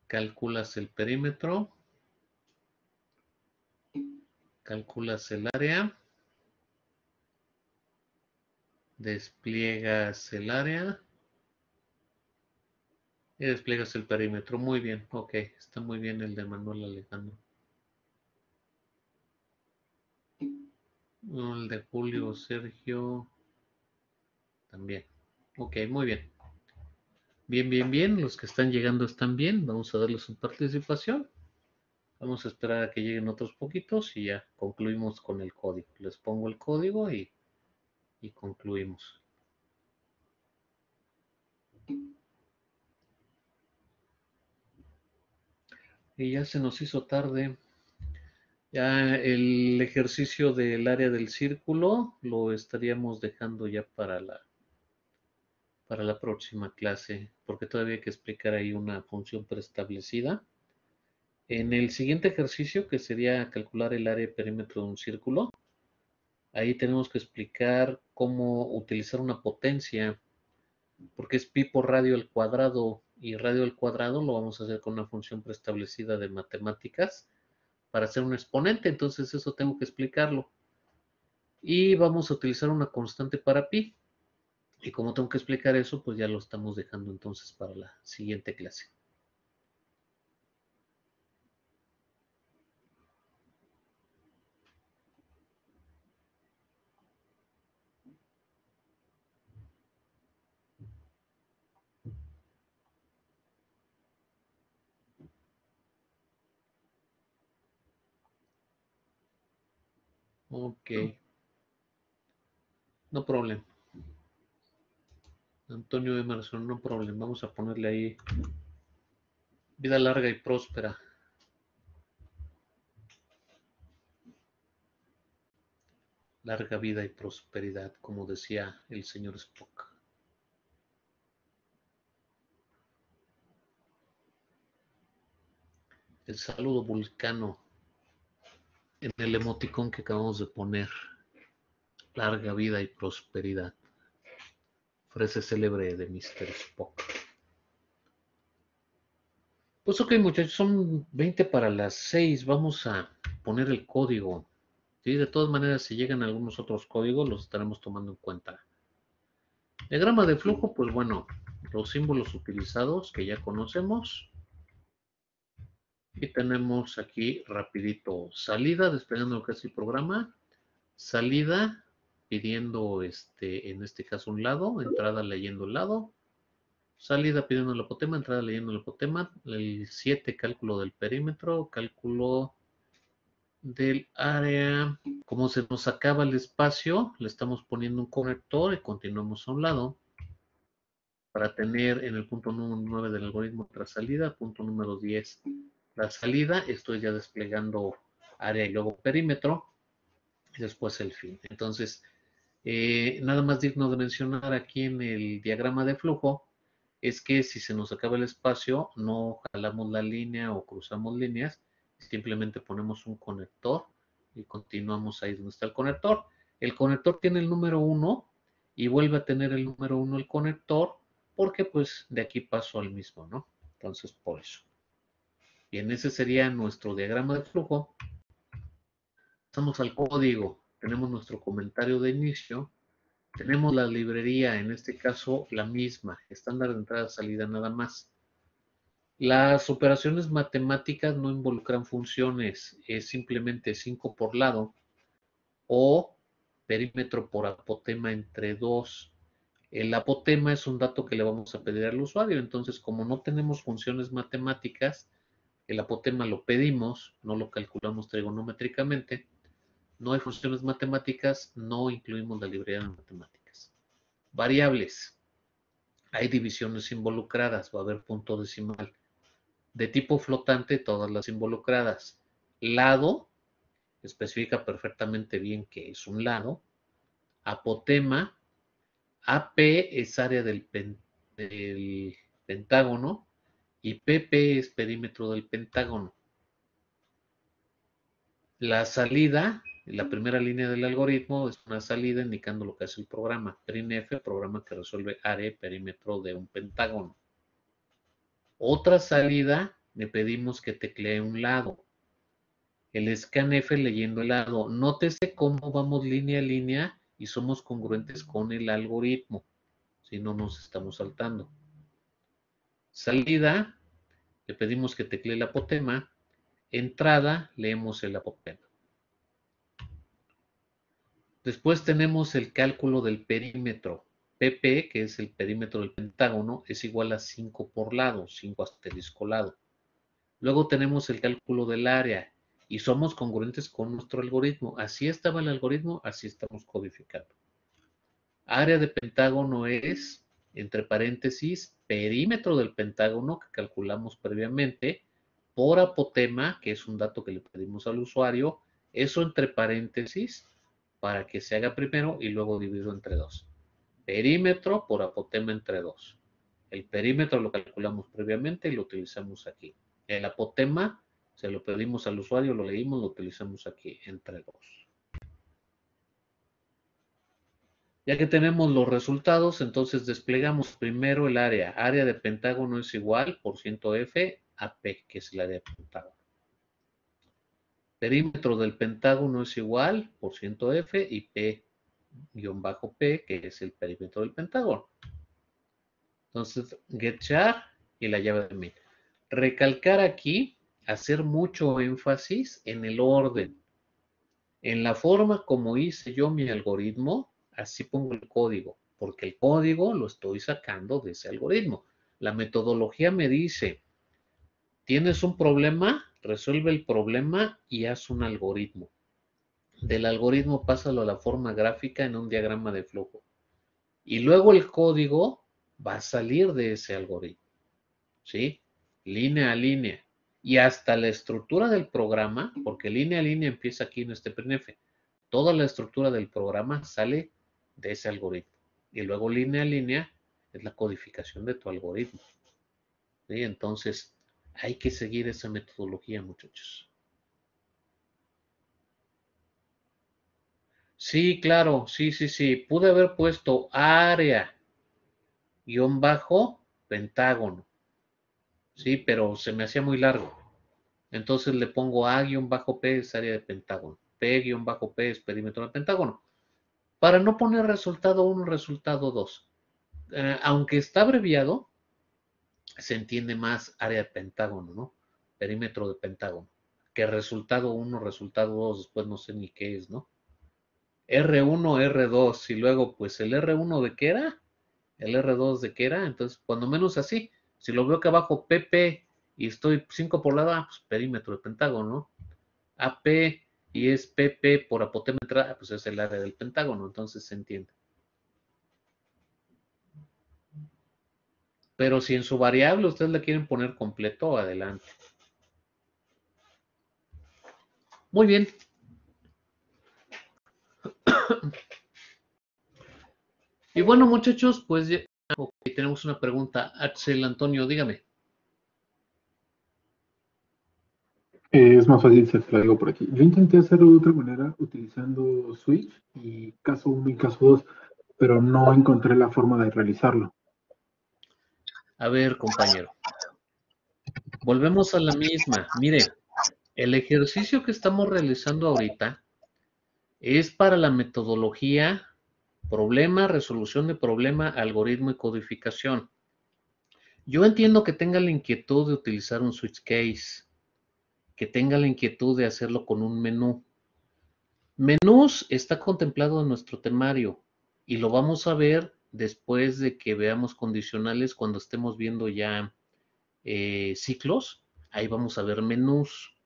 Calculas el perímetro. Calculas el área. Despliegas el área. Y despliegas el perímetro. Muy bien, ok. Está muy bien el de Manuel Alejandro. El de Julio Sergio también. Ok, muy bien. Bien, bien, bien. Los que están llegando están bien. Vamos a darles su participación. Vamos a esperar a que lleguen otros poquitos y ya concluimos con el código. Les pongo el código y concluimos. Y ya se nos hizo tarde. Ya el ejercicio del área del círculo lo estaríamos dejando ya para la próxima clase, porque todavía hay que explicar ahí una función preestablecida. En el siguiente ejercicio, que sería calcular el área y perímetro de un círculo, ahí tenemos que explicar cómo utilizar una potencia, porque es pi por radio al cuadrado, y radio al cuadrado lo vamos a hacer con una función preestablecida de matemáticas para hacer un exponente, entonces eso tengo que explicarlo. Y vamos a utilizar una constante para pi, y como tengo que explicar eso, pues ya lo estamos dejando entonces para la siguiente clase. Ok, no problem. Antonio Emerson, no problem. Vamos a ponerle ahí vida larga y próspera. Larga vida y prosperidad, como decía el señor Spock. El saludo vulcano en el emoticón que acabamos de poner. Larga vida y prosperidad. Frase célebre de Mr. Spock. Pues ok, muchachos, son 20 para las 6. Vamos a poner el código. ¿Sí? De todas maneras, si llegan algunos otros códigos, los estaremos tomando en cuenta. Diagrama de flujo, pues bueno, los símbolos utilizados que ya conocemos. Y tenemos aquí rapidito salida, desplegando lo que es el programa. Salida, pidiendo en este caso un lado, entrada leyendo el lado. Salida pidiendo el apotema, entrada leyendo el apotema. El 7, cálculo del perímetro, cálculo del área. Como se nos acaba el espacio, le estamos poniendo un conector y continuamos a un lado para tener en el punto número 9 del algoritmo tras salida, punto número 10 la salida. Estoy ya desplegando área y luego perímetro y después el fin. Entonces, nada más digno de mencionar aquí en el diagrama de flujo es que si se nos acaba el espacio, no jalamos la línea o cruzamos líneas, simplemente ponemos un conector y continuamos ahí donde está el conector. El conector tiene el número 1 y vuelve a tener el número 1 el conector, porque pues de aquí paso al mismo, ¿no? Entonces, por eso. Bien, ese sería nuestro diagrama de flujo. Pasamos al código. Tenemos nuestro comentario de inicio. Tenemos la librería, en este caso la misma, estándar de entrada-salida nada más. Las operaciones matemáticas no involucran funciones, es simplemente 5 por lado o perímetro por apotema entre 2. El apotema es un dato que le vamos a pedir al usuario, entonces como no tenemos funciones matemáticas, el apotema lo pedimos, no lo calculamos trigonométricamente, no hay funciones matemáticas, no incluimos la librería de matemáticas. Variables, hay divisiones involucradas, va a haber punto decimal. De tipo flotante, todas las involucradas. Lado, especifica perfectamente bien qué es un lado. Apotema, AP es área del pentágono y PP es perímetro del pentágono. La salida, la primera línea del algoritmo, es una salida indicando lo que hace el programa. Printf, programa que resuelve área y perímetro de un pentágono. Otra salida, le pedimos que teclee un lado. El scanf leyendo el lado. Nótese cómo vamos línea a línea y somos congruentes con el algoritmo. Si no nos estamos saltando. Salida, le pedimos que teclee el apotema. Entrada, leemos el apotema. Después tenemos el cálculo del perímetro. PP, que es el perímetro del pentágono, es igual a 5 por lado, 5 asterisco lado. Luego tenemos el cálculo del área y somos congruentes con nuestro algoritmo. Así estaba el algoritmo, así estamos codificando. Área de pentágono es, entre paréntesis, perímetro del pentágono que calculamos previamente por apotema, que es un dato que le pedimos al usuario, eso entre paréntesis para que se haga primero y luego dividido entre 2. Perímetro por apotema entre 2. El perímetro lo calculamos previamente y lo utilizamos aquí. El apotema se lo pedimos al usuario, lo leímos, lo utilizamos aquí entre 2. Ya que tenemos los resultados, entonces desplegamos primero el área. Área de pentágono es igual por %F a P, que es el área de pentágono. Perímetro del pentágono es igual por %F y P-P, que es el perímetro del pentágono. Entonces, getChar y la llave de main. Recalcar aquí, hacer mucho énfasis en el orden. En la forma como hice yo mi algoritmo, así pongo el código, porque el código lo estoy sacando de ese algoritmo. La metodología me dice, tienes un problema, resuelve el problema y haz un algoritmo. Del algoritmo pásalo a la forma gráfica en un diagrama de flujo. Y luego el código va a salir de ese algoritmo. ¿Sí? Línea a línea. Y hasta la estructura del programa, porque línea a línea empieza aquí en este printf. Toda la estructura del programa sale de ese algoritmo. Y luego línea a línea es la codificación de tu algoritmo. ¿Sí? Entonces, hay que seguir esa metodología, muchachos. Sí, claro, sí. Pude haber puesto área guión bajo pentágono. Sí, pero se me hacía muy largo. Entonces le pongo A-P es área de pentágono. P-P es perímetro del pentágono. Para no poner resultado 1, resultado 2. Aunque está abreviado, se entiende más área de pentágono, ¿no? Perímetro de pentágono. Que resultado 1, resultado 2, después no sé ni qué es, ¿no? R1, R2, y luego, pues, ¿el R1 de qué era? ¿El R2 de qué era? Entonces, cuando menos así, si lo veo que abajo PP y estoy 5 por lado, pues perímetro de pentágono, ¿no? AP y es PP por apotema entrada, pues es el área del pentágono, entonces se entiende. Pero si en su variable ustedes la quieren poner completo, adelante. Muy bien. Y bueno, muchachos, pues ya, okay, tenemos una pregunta. Axel Antonio, dígame. Es más fácil si te lo digo por aquí. Yo intenté hacerlo de otra manera utilizando Switch y caso 1 y caso 2, pero no encontré la forma de realizarlo. A ver, compañero. Volvemos a la misma. Mire, el ejercicio que estamos realizando ahorita Es para la metodología, problema, resolución de problema, algoritmo y codificación. Yo entiendo que tenga la inquietud de utilizar un switch case, que tenga la inquietud de hacerlo con un menú. Menús está contemplado en nuestro temario y lo vamos a ver después de que veamos condicionales cuando estemos viendo ya ciclos. Ahí vamos a ver menús.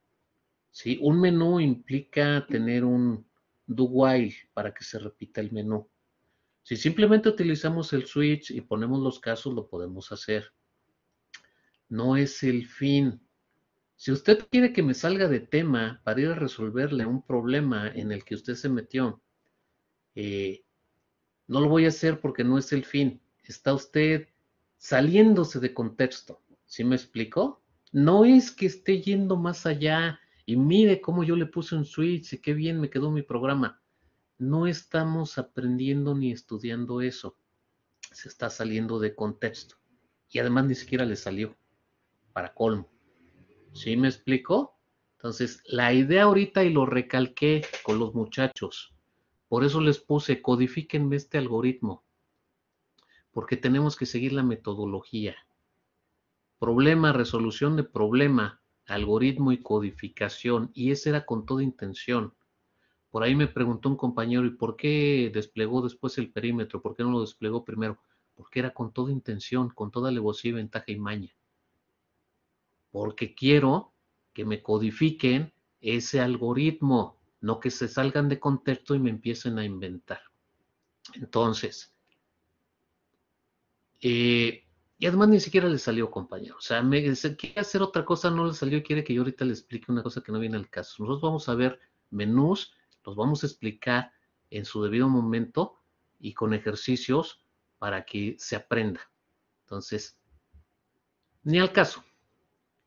¿Sí? Un menú implica tener un do while para que se repita el menú. Si simplemente utilizamos el switch y ponemos los casos, lo podemos hacer. No es el fin. Si usted quiere que me salga de tema para ir a resolverle un problema en el que usted se metió, no lo voy a hacer porque no es el fin. Está usted saliéndose de contexto. ¿Sí me explico? No es que esté yendo más allá y mire cómo yo le puse un switch y qué bien me quedó mi programa. No estamos aprendiendo ni estudiando eso. Se está saliendo de contexto. Y además ni siquiera le salió, para colmo. ¿Sí me explico? Entonces, la idea ahorita, y lo recalqué con los muchachos, por eso les puse, codifíquenme este algoritmo, porque tenemos que seguir la metodología. Problema, resolución de problema, algoritmo y codificación, y ese era con toda intención. Por ahí me preguntó un compañero, ¿y por qué desplegó después el perímetro? ¿Por qué no lo desplegó primero? Porque era con toda intención, con toda alevosía, ventaja y maña. Porque quiero que me codifiquen ese algoritmo, no que se salgan de contexto y me empiecen a inventar. Entonces, y además ni siquiera le salió, compañero. O sea, quiere hacer otra cosa, no le salió y quiere que yo ahorita le explique una cosa que no viene al caso. Nosotros vamos a ver menús, los vamos a explicar en su debido momento y con ejercicios para que se aprenda. Entonces, ni al caso.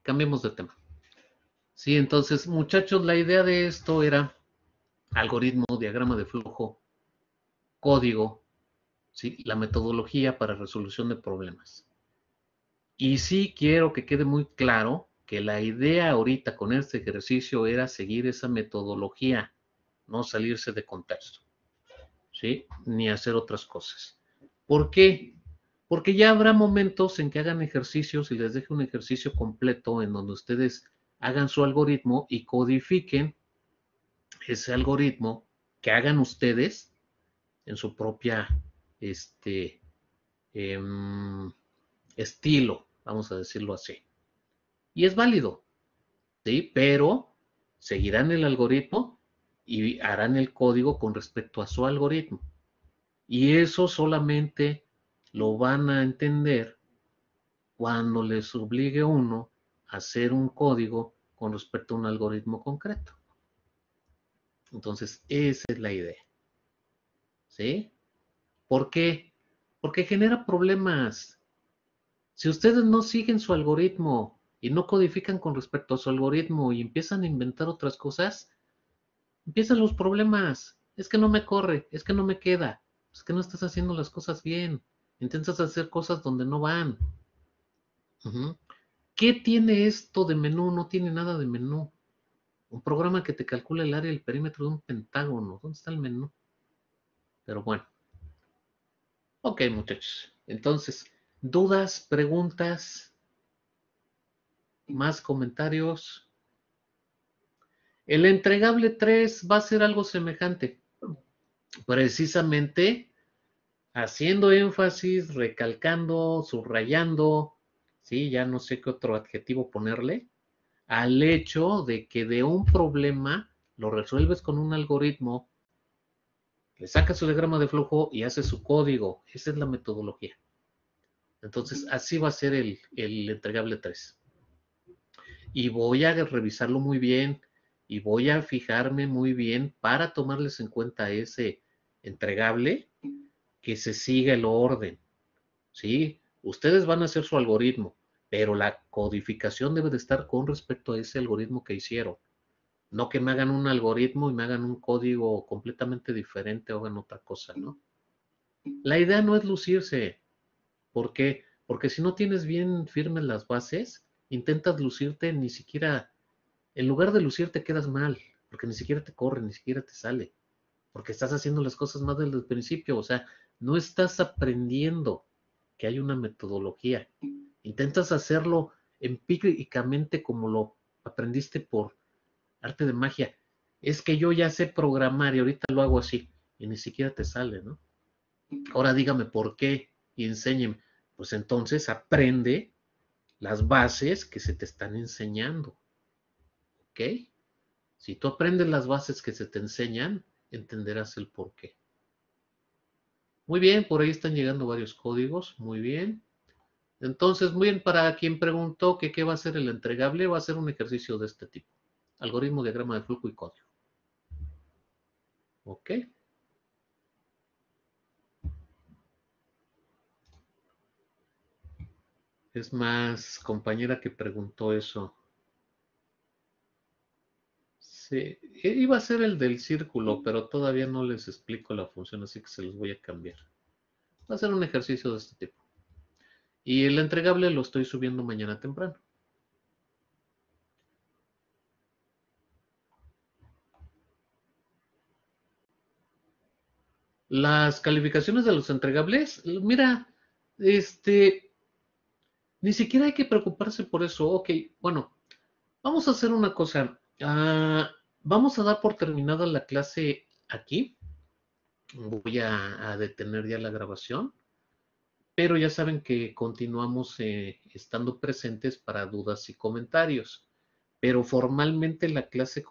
Cambiemos de tema. Sí, entonces, muchachos, la idea de esto era algoritmo, diagrama de flujo, código, ¿sí? La metodología para resolución de problemas. Y sí quiero que quede muy claro que la idea ahorita con este ejercicio era seguir esa metodología, no salirse de contexto, ¿sí? Ni hacer otras cosas. ¿Por qué? Porque ya habrá momentos en que hagan ejercicios y les deje un ejercicio completo en donde ustedes hagan su algoritmo y codifiquen ese algoritmo que hagan ustedes en su propia estilo, vamos a decirlo así. Y es válido, ¿sí? Pero seguirán el algoritmo y harán el código con respecto a su algoritmo. Y eso solamente lo van a entender cuando les obligue uno a hacer un código con respecto a un algoritmo concreto. Entonces, esa es la idea. ¿Sí? ¿Por qué? Porque genera problemas. Si ustedes no siguen su algoritmo y no codifican con respecto a su algoritmo y empiezan a inventar otras cosas, empiezan los problemas. Es que no me corre, es que no me queda, es que no estás haciendo las cosas bien. Intentas hacer cosas donde no van. ¿Qué tiene esto de menú? No tiene nada de menú. Un programa que te calcula el área y el perímetro de un pentágono. ¿Dónde está el menú? Pero bueno. Ok, muchachos. Entonces, ¿dudas, preguntas, más comentarios? El entregable 3 va a ser algo semejante. Precisamente haciendo énfasis, recalcando, subrayando, ¿sí? Ya no sé qué otro adjetivo ponerle, al hecho de que de un problema lo resuelves con un algoritmo, le sacas su diagrama de flujo y haces su código. Esa es la metodología. Entonces, así va a ser el entregable 3. Y voy a revisarlo muy bien y voy a fijarme muy bien para tomarles en cuenta ese entregable, que se siga el orden. ¿Sí? Ustedes van a hacer su algoritmo, pero la codificación debe de estar con respecto a ese algoritmo que hicieron. No que me hagan un algoritmo y me hagan un código completamente diferente o hagan otra cosa, ¿no? La idea no es lucirse. ¿Por qué? Porque si no tienes bien firmes las bases, intentas lucirte, ni siquiera, en lugar de lucirte quedas mal, porque ni siquiera te corre, ni siquiera te sale. porque estás haciendo las cosas más desde el principio, o sea, no estás aprendiendo que hay una metodología. Intentas hacerlo empíricamente como lo aprendiste por arte de magia. Es que yo ya sé programar y ahorita lo hago así, y ni siquiera te sale, ¿no? Ahora dígame por qué y enséñeme. Pues entonces aprende las bases que se te están enseñando, ¿ok? Si tú aprendes las bases que se te enseñan, entenderás el por qué. Muy bien, por ahí están llegando varios códigos, muy bien. Entonces, muy bien, para quien preguntó que qué va a ser el entregable, va a ser un ejercicio de este tipo. Algoritmo, diagrama de flujo y código. ¿Ok? Es más, compañera que preguntó eso. Sí, iba a ser el del círculo, pero todavía no les explico la función, así que se los voy a cambiar. Va a ser un ejercicio de este tipo. Y el entregable lo estoy subiendo mañana temprano. Las calificaciones de los entregables, mira, ni siquiera hay que preocuparse por eso. Ok, bueno, vamos a hacer una cosa. Vamos a dar por terminada la clase aquí. Voy a detener ya la grabación, pero ya saben que continuamos estando presentes para dudas y comentarios. Pero formalmente la clase